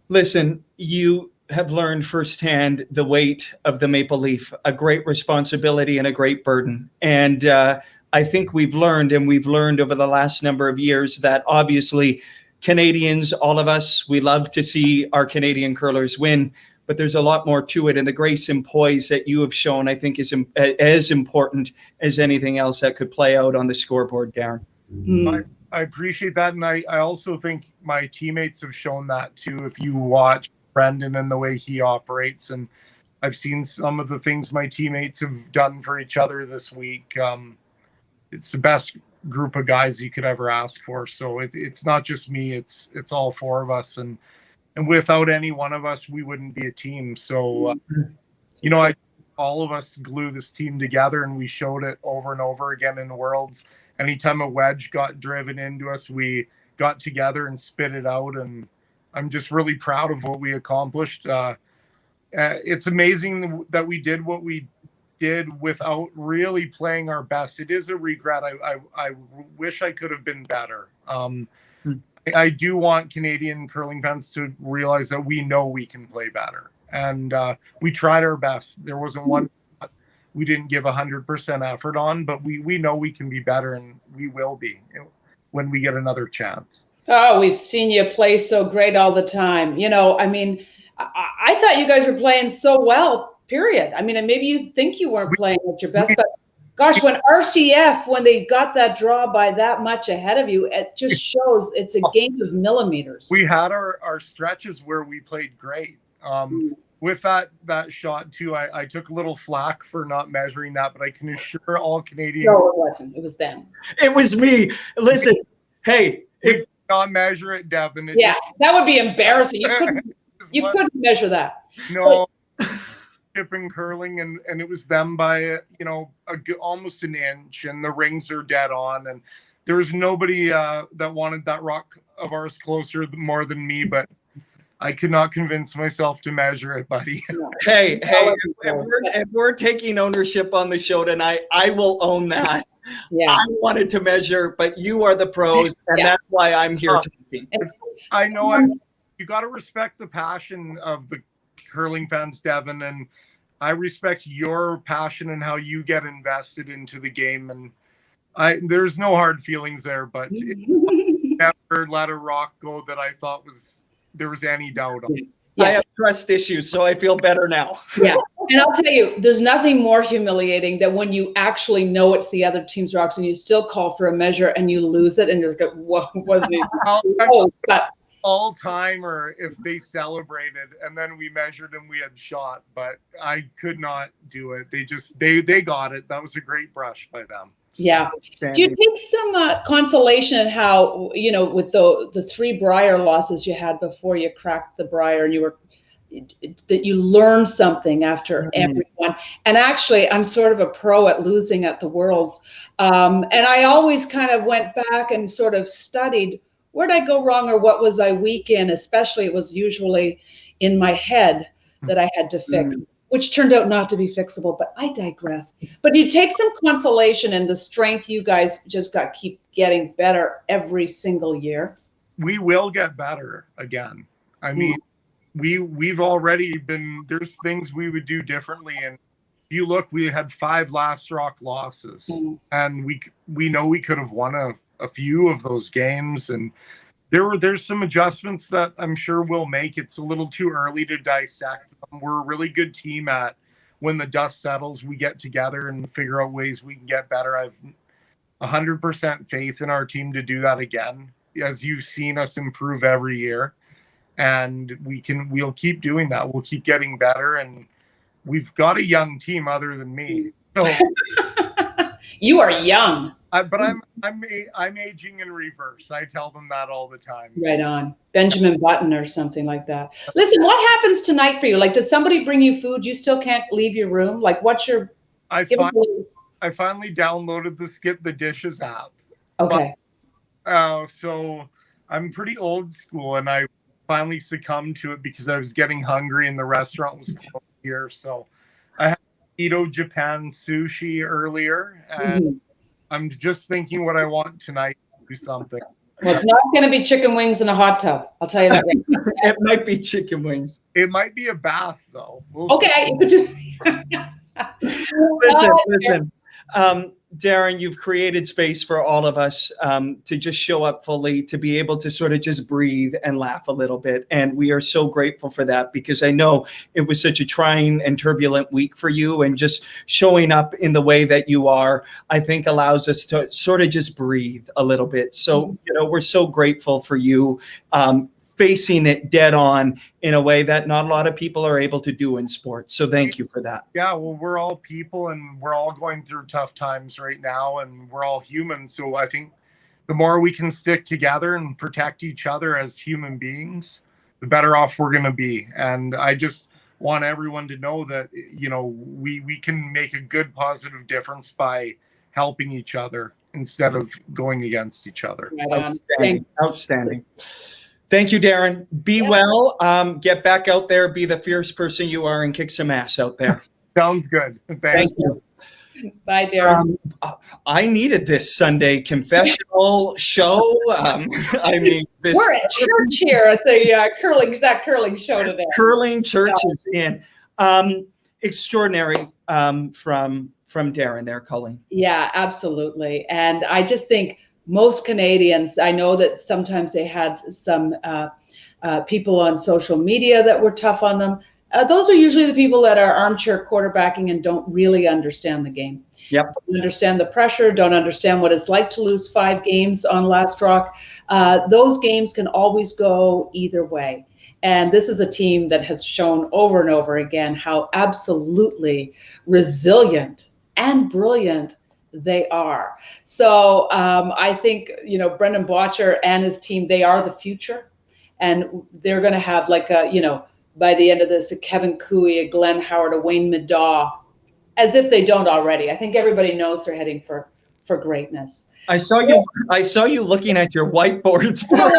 Listen, you have learned firsthand the weight of the Maple Leaf, a great responsibility and a great burden. And I think we've learned over the last number of years that obviously Canadians, all of us, we love to see our Canadian curlers win, but there's a lot more to it. And the grace and poise that you have shown, I think, is as important as anything else that could play out on the scoreboard, Darren. I appreciate that. And I also think my teammates have shown that too. If you watch Brendan and the way he operates, and I've seen some of the things my teammates have done for each other this week. It's the best group of guys you could ever ask for. So it's not just me, it's all four of us. And without any one of us, we wouldn't be a team. So, all of us glue this team together, and we showed it over and over again in the Worlds. Anytime a wedge got driven into us, we got together and spit it out. And I'm just really proud of what we accomplished. It's amazing that we did what we did without really playing our best. It is a regret. I wish I could have been better. I do want Canadian curling fans to realize that we know we can play better. And we tried our best. There wasn't one we didn't give 100% effort on, but we know we can be better, and we will be when we get another chance. Oh, we've seen you play so great all the time. I thought you guys were playing so well, period. And maybe you think you weren't playing at your best, but gosh, when RCF, when they got that draw by that much ahead of you, it just shows it's a game of millimeters. We had our stretches where we played great. With that shot too, I took a little flack for not measuring that, but I can assure all Canadians. No, it wasn't. It was them. It was me. Listen, hey. If not measure it, Devin. That would be embarrassing. You couldn't measure that. No. Shipping curling, and it was them by almost an inch, and the rings are dead on, and there was nobody that wanted that rock of ours closer more than me, but I could not convince myself to measure it, buddy. Hey, if we're taking ownership on the show tonight, I will own that. Yeah. I wanted to measure, but you are the pros, and that's why I'm here talking. I know you got to respect the passion of the curling fans, Devin, and I respect your passion and how you get invested into the game. And there's no hard feelings there, but never let a rock go that I thought there was any doubt on. I have trust issues, so I feel better now. Yeah, and I'll tell you, there's nothing more humiliating than when you actually know it's the other team's rocks and you still call for a measure and you lose it and just go, what was it? All time, or if they celebrated and then we measured and we had shot, but I could not do it. They got it. That was a great brush by them. Yeah. Do you take some consolation in how, with the 3 Brier losses you had before you cracked the Brier, and you were that you learn something after every one. And actually, I'm sort of a pro at losing at the Worlds. And I always kind of went back and sort of studied, where did I go wrong or what was I weak in? Especially, it was usually in my head that I had to fix, which turned out not to be fixable, but I digress. But you take some consolation in the strength you guys just keep getting better every single year. We will get better again. I mean, we've already been, there's things we would do differently. And if you look, we had 5 last rock losses, and we know we could have won a few of those games. And there's some adjustments that I'm sure we'll make. It's a little too early to dissect them. We're a really good team at, when the dust settles, we get together and figure out ways we can get better. I've 100% faith in our team to do that again, as you've seen us improve every year. And we'll keep doing that. We'll keep getting better. And we've got a young team other than me. So you are young. But I'm aging in reverse. I tell them that all the time. Right on. Benjamin Button or something like that. Listen, what happens tonight for you? Like, does somebody bring you food? You still can't leave your room? Like, what's your... I finally downloaded the Skip the Dishes app. Okay. So I'm pretty old school, and I finally succumbed to it because I was getting hungry and the restaurant was closed here. So I had Ito Japan sushi earlier, and I'm just thinking what I want tonight to do something. Well, it's not going to be chicken wings in a hot tub. I'll tell you that right now. It might be chicken wings. It might be a bath, though. Okay. You could do... Listen. Darren, you've created space for all of us to just show up fully, to be able to sort of just breathe and laugh a little bit. And we are so grateful for that, because I know it was such a trying and turbulent week for you, and just showing up in the way that you are, I think, allows us to sort of just breathe a little bit. So, we're so grateful for you facing it dead on in a way that not a lot of people are able to do in sports. So thank you for that. Yeah, well, we're all people, and we're all going through tough times right now, and we're all human. So I think the more we can stick together and protect each other as human beings, the better off we're going to be. And I just want everyone to know that, we can make a good, positive difference by helping each other instead of going against each other. Outstanding. Thank you, Darren. Be well. Get back out there. Be the fierce person you are, and kick some ass out there. Sounds good. Thank you. Bye, Darren. I needed this Sunday confessional show. I mean, we're at church here at the curling show today. Curling church is in. Extraordinary from Darren there, Colin. Yeah, absolutely. And I just think most Canadians, I know that sometimes they had some people on social media that were tough on them. Those are usually the people that are armchair quarterbacking and don't really understand the game. Yep. Don't understand the pressure, don't understand what it's like to lose 5 games on Last Rock. Those games can always go either way. And this is a team that has shown over and over again how absolutely resilient and brilliant they are. So I think, Brendan Botcher and his team, they are the future. And they're going to have by the end of this, a Kevin Cooey, a Glenn Howard, a Wayne Middaugh, as if they don't already. I think everybody knows they're heading for greatness. I saw you looking at your whiteboards. I'll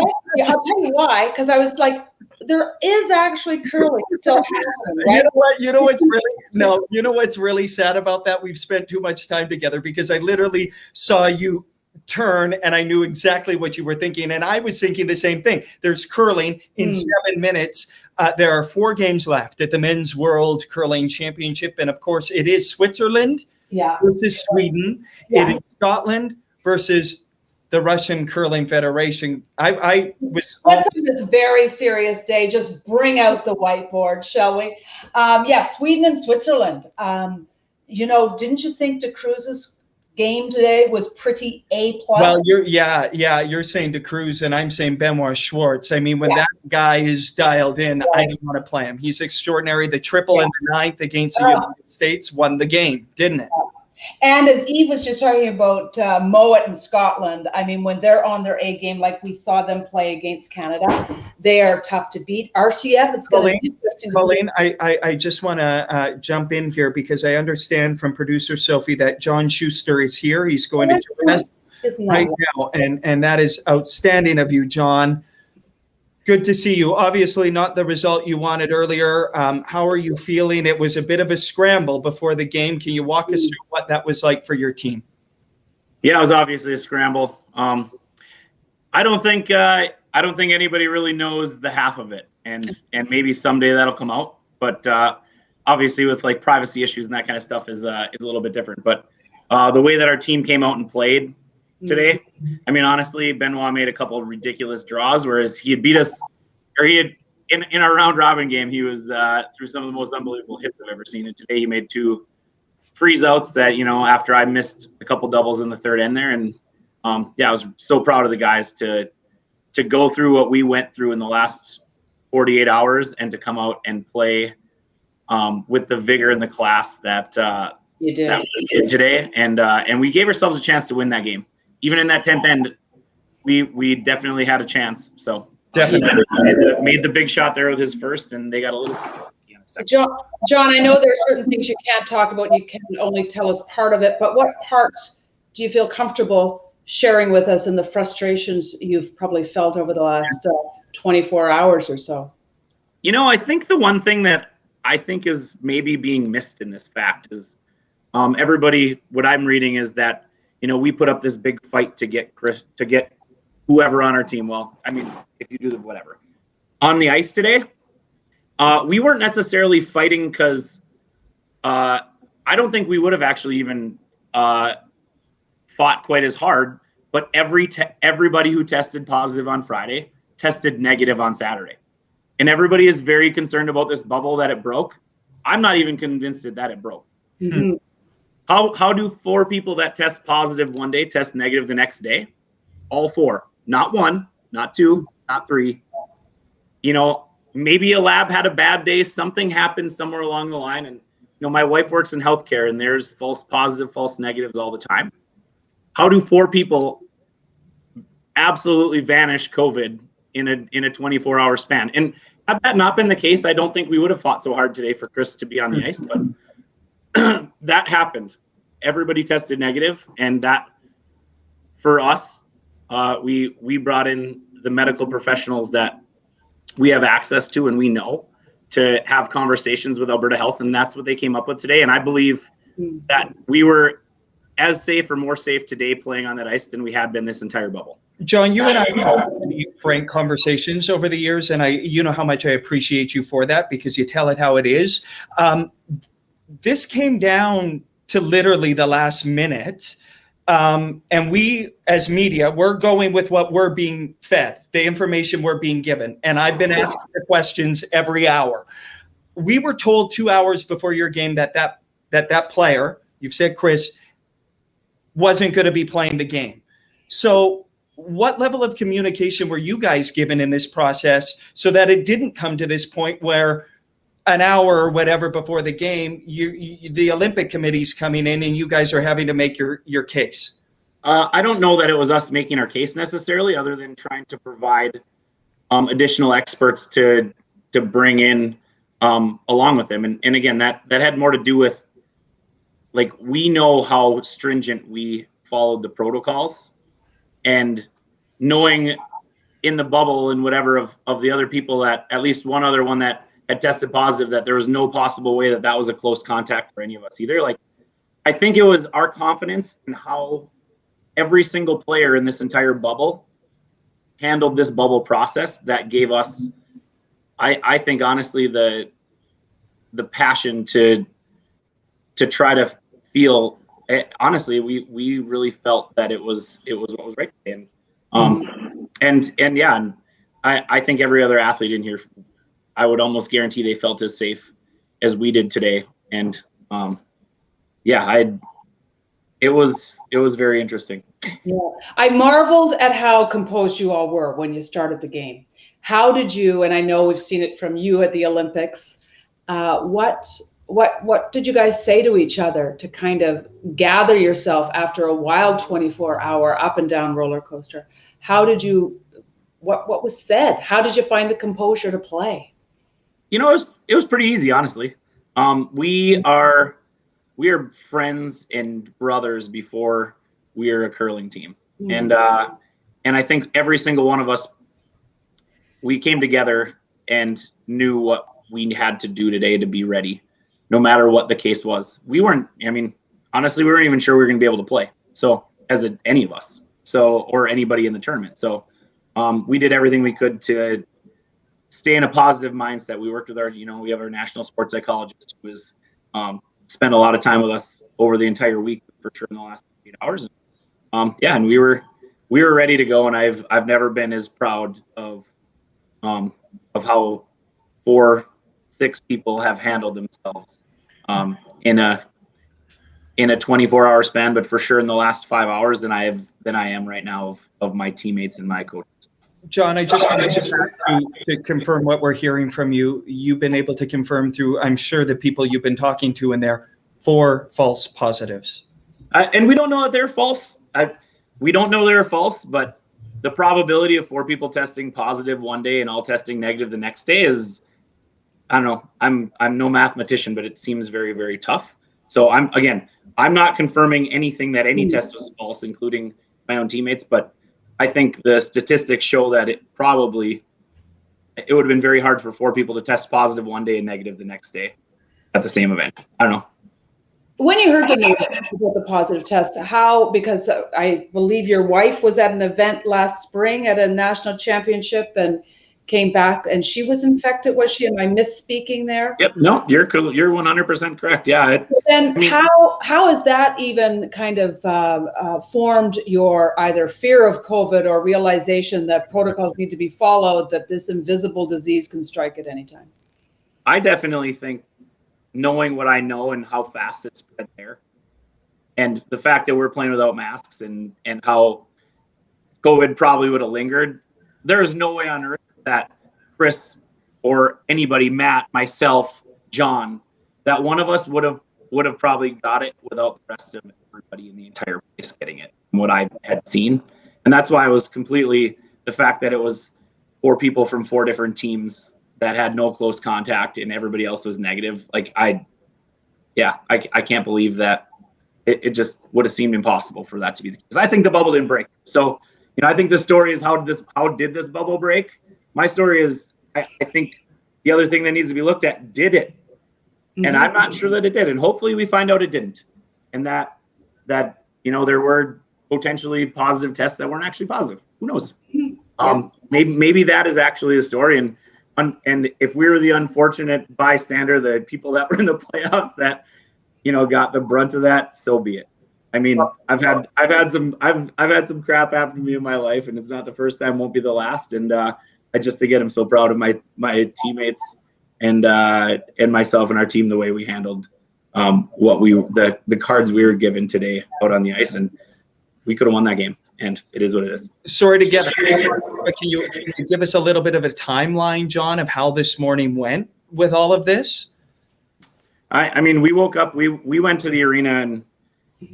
tell you why, because I was like, there is actually curling still happening, right? You know what's really sad about that? We've spent too much time together, because I literally saw you turn and I knew exactly what you were thinking. And I was thinking the same thing. There's curling in 7 minutes. There are 4 games left at the Men's World Curling Championship. And of course, it is Switzerland versus Sweden. Yeah. It is Scotland versus the Russian Curling Federation. Let's on this very serious day just bring out the whiteboard, shall we? Sweden and Switzerland. Didn't you think De Cruz's game today was pretty A+? Well, you're saying De Cruz, and I'm saying Benoit Schwartz. I mean, when that guy is dialed in, I don't want to play him. He's extraordinary. The triple in the 9th against the United States won the game, didn't it? And as Eve was just talking about Mowat in Scotland, I mean, when they're on their A game, like we saw them play against Canada, they are tough to beat. RCF, it's going to be interesting to see. Colin, I just want to jump in here because I understand from producer Sophie that John Schuster is here. He's going to join us right now, and that is outstanding of you, John. Good to see you. Obviously not the result you wanted earlier. How are you feeling? It was a bit of a scramble before the game. Can you walk us through what that was like for your team? Yeah, it was obviously a scramble. I don't think anybody really knows the half of it, and maybe someday that'll come out. But obviously, with like privacy issues and that kind of stuff is a little bit different. But the way that our team came out and played today, I mean, honestly, Benoit made a couple of ridiculous draws, whereas he had beat us, or he had in our round robin game, he was through some of the most unbelievable hits I've ever seen. And today he made 2 freeze outs that, you know, after I missed a couple doubles in the third end there. And yeah, I was so proud of the guys to go through what we went through in the last 48 hours and to come out and play with the vigor and the class that you did. that we did today. And we gave ourselves a chance to win that game. Even in that 10th end, we definitely had a chance. So Definitely made the big shot there with his first, and they got a little. John, I know there are certain things you can't talk about. You can only tell us part of it. But what parts do you feel comfortable sharing with us in the frustrations you've probably felt over the last 24 hours or so? You know, I think the one thing that I think is maybe being missed in this fact is everybody. What I'm reading is that, you know, we put up this big fight to get whoever on our team. Well, I mean, if you do the whatever on the ice today, we weren't necessarily fighting because I don't think we would have actually even fought quite as hard. But everybody who tested positive on Friday tested negative on Saturday, and everybody is very concerned about this bubble that it broke. I'm not even convinced that it broke. Mm-hmm. How do 4 people that test positive one day test negative the next day? All 4, not 1, not 2, not 3. You know, maybe a lab had a bad day. Something happened somewhere along the line. And, you know, my wife works in healthcare, and there's false positive, false negatives all the time. How do 4 people absolutely vanish COVID in a 24-hour span? And had that not been the case, I don't think we would have fought so hard today for Chris to be on the ice. But that happened. Everybody tested negative, and that for us, we brought in the medical professionals that we have access to and we know to have conversations with Alberta Health, and that's what they came up with today. And I believe that we were as safe or more safe today playing on that ice than we had been this entire bubble. John, you and I have had frank conversations over the years, and you know how much I appreciate you for that because you tell it how it is. This came down to literally the last minute. And we, as media, we're going with what we're being fed, the information we're being given. And I've been asking the questions every hour. We were told 2 hours before your game that player, you've said Chris, wasn't going to be playing the game. So what level of communication were you guys given in this process so that it didn't come to this point where an hour or whatever before the game, the Olympic Committee's coming in and you guys are having to make your case? I don't know that it was us making our case necessarily, other than trying to provide additional experts to bring in along with them. And again, that had more to do with, like, we know how stringent we followed the protocols, and knowing in the bubble and whatever of the other people, that at least one other one that had tested positive, that there was no possible way that was a close contact for any of us either. Like, I think it was our confidence in how every single player in this entire bubble handled this bubble process that gave us, I think honestly, the passion to try to feel. Honestly, we really felt that it was what was right. And yeah, I think every other athlete in here, I would almost guarantee they felt as safe as we did today. And yeah, it was very interesting. Yeah, I marveled at how composed you all were when you started the game. How did you, and I know we've seen it from you at the Olympics, what what did you guys say to each other to kind of gather yourself after a wild 24-hour up and down roller coaster? How did you, what was said? How did you find the composure to play? You know, it was pretty easy, honestly. We are friends and brothers before we are a curling team. And I think every single one of us, we came together and knew what we had to do today to be ready, no matter what the case was. Honestly, we weren't even sure we were going to be able to play. So any of us, or anybody in the tournament. So we did everything we could to stay in a positive mindset. We worked with we have our national sports psychologist who has spent a lot of time with us over the entire week, for sure, in the last 8 hours. And we were ready to go. And I've never been as proud of how 4-6 people have handled themselves in a 24-hour span, but for sure in the last 5 hours than I am right now of my teammates and my coaches. John, I just wanted to confirm what we're hearing from you. You've been able to confirm through, I'm sure, the people you've been talking to in there, 4 false positives. And we don't know that they're false. We don't know they're false, but the probability of 4 people testing positive one day and all testing negative the next day is, I don't know. I'm no mathematician, but it seems very, very tough. So I'm not confirming anything that any test was false, including my own teammates, but I think the statistics show that it would have been very hard for 4 people to test positive one day and negative the next day at the same event. I don't know. When you heard the news about the positive test, because I believe your wife was at an event last spring at a national championship and came back and she was infected, was she? Am I misspeaking there? Yep. No, you're 100% correct. Yeah. How has that even kind of formed your either fear of COVID or realization that protocols need to be followed, that this invisible disease can strike at any time? I definitely think, knowing what I know and how fast it spread there, and the fact that we're playing without masks and how COVID probably would have lingered, there is no way on earth that Chris or anybody, Matt, myself, John, that one of us would have probably got it without the rest of everybody in the entire place getting it, from what I had seen. And that's why I was completely, the fact that it was 4 people from 4 different teams that had no close contact and everybody else was negative. I can't believe that. It just would have seemed impossible for that to be the case. I think the bubble didn't break. So, I think the story is how did this bubble break? My story is, I think the other thing that needs to be looked at, did it? Mm-hmm. And I'm not sure that it did. And hopefully we find out it didn't. And that there were potentially positive tests that weren't actually positive. Who knows? Maybe that is actually the story. And if we were the unfortunate bystander, the people that were in the playoffs that, got the brunt of that, so be it. I mean, I've had some crap happen to me in my life, and it's not the first time, won't be the last. And I'm so proud of my teammates and myself and our team, the way we handled the cards we were given today out on the ice, and we could have won that game. And it is what it is. Sorry to get it, but can you give us a little bit of a timeline, John, of how this morning went with all of this? We woke up, we went to the arena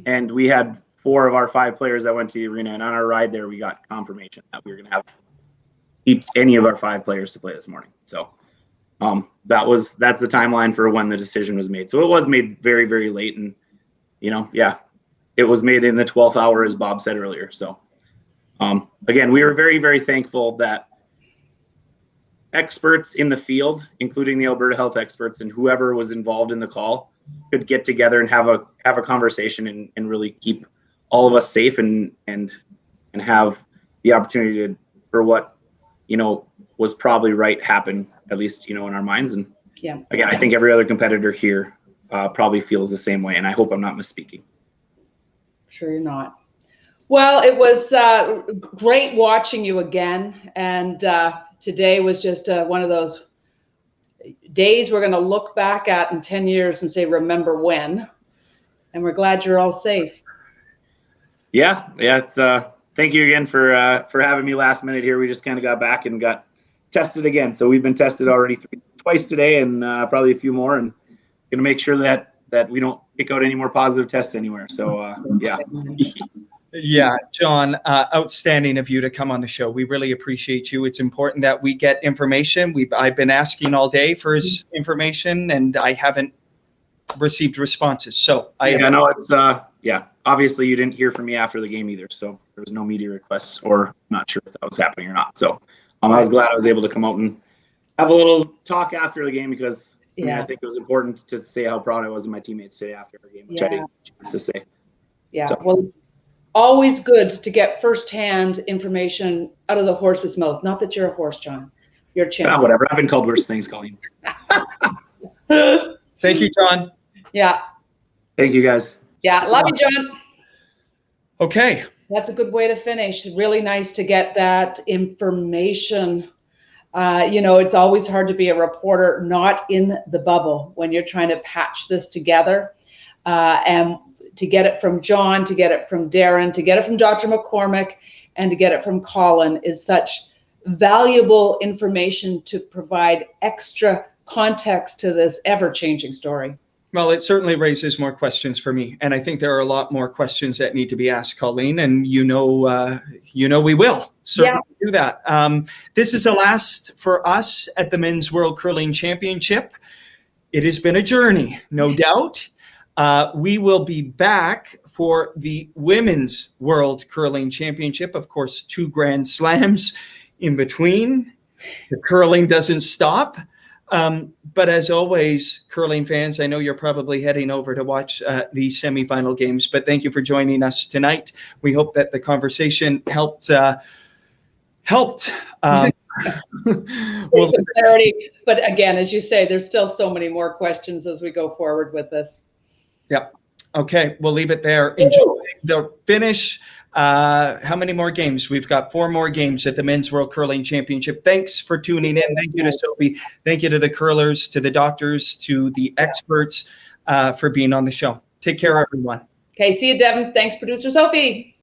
and we had 4 of our 5 players that went to the arena. And on our ride there, we got confirmation that we were going to have any of our 5 players to play this morning. So that's the timeline for when the decision was made. So it was made very, very late. And, it was made in the 12th hour, as Bob said earlier. So, again, we were very, very thankful that experts in the field, including the Alberta health experts and whoever was involved in the call, could get together and have a conversation and really keep all of us safe and have the opportunity for what, was probably right happen, at least, in our minds. And again, I think every other competitor here probably feels the same way. And I hope I'm not misspeaking. Sure you're not. Well, it was great watching you again. And today was just one of those days we're going to look back at in 10 years and say, remember when. And we're glad you're all safe. Yeah. It's thank you again for having me last minute here. We just kind of got back and got tested again. So we've been tested already twice today and probably a few more. And gonna make sure that we don't pick out any more positive tests anywhere. So yeah. Yeah, John, outstanding of you to come on the show. We really appreciate you. It's important that we get information. I've been asking all day for his information, and I haven't received responses. So I know it's yeah. Obviously, you didn't hear from me after the game either, so there was no media requests, or not sure if that was happening or not. So I was glad I was able to come out and have a little talk after the game, because I mean, I think it was important to say how proud I was of my teammates today after the game, which I didn't get a chance to say. Yeah, So. well, it's always good to get firsthand information out of the horse's mouth. Not that you're a horse, John. You're a champion. Whatever. I've been called worse things, Colin. Thank you, John. Yeah. Thank you, guys. Yeah, love you, John. Okay. That's a good way to finish. Really nice to get that information. It's always hard to be a reporter not in the bubble when you're trying to patch this together. And to get it from John, to get it from Darren, to get it from Dr. McCormack, and to get it from Colin is such valuable information to provide extra context to this ever-changing story. Well, it certainly raises more questions for me, and I think there are a lot more questions that need to be asked, Colleen, and we will certainly do that. This is the last for us at the Men's World Curling Championship. It has been a journey, no doubt. We will be back for the Women's World Curling Championship. Of course, 2 Grand Slams in between. The curling doesn't stop. But as always, curling fans, I know you're probably heading over to watch the semifinal games, but thank you for joining us tonight. We hope that the conversation helped. Clarity. But again, as you say, there's still so many more questions as we go forward with this. Yep. Okay, we'll leave it there. Enjoy the finish. How many more games? We've got 4 more games at the Men's World Curling Championship. Thanks for tuning in. Thank you to Sophie. Thank you to the curlers, to the doctors, to the experts for being on the show. Take care, everyone. Okay, see you, Devin. Thanks, producer Sophie.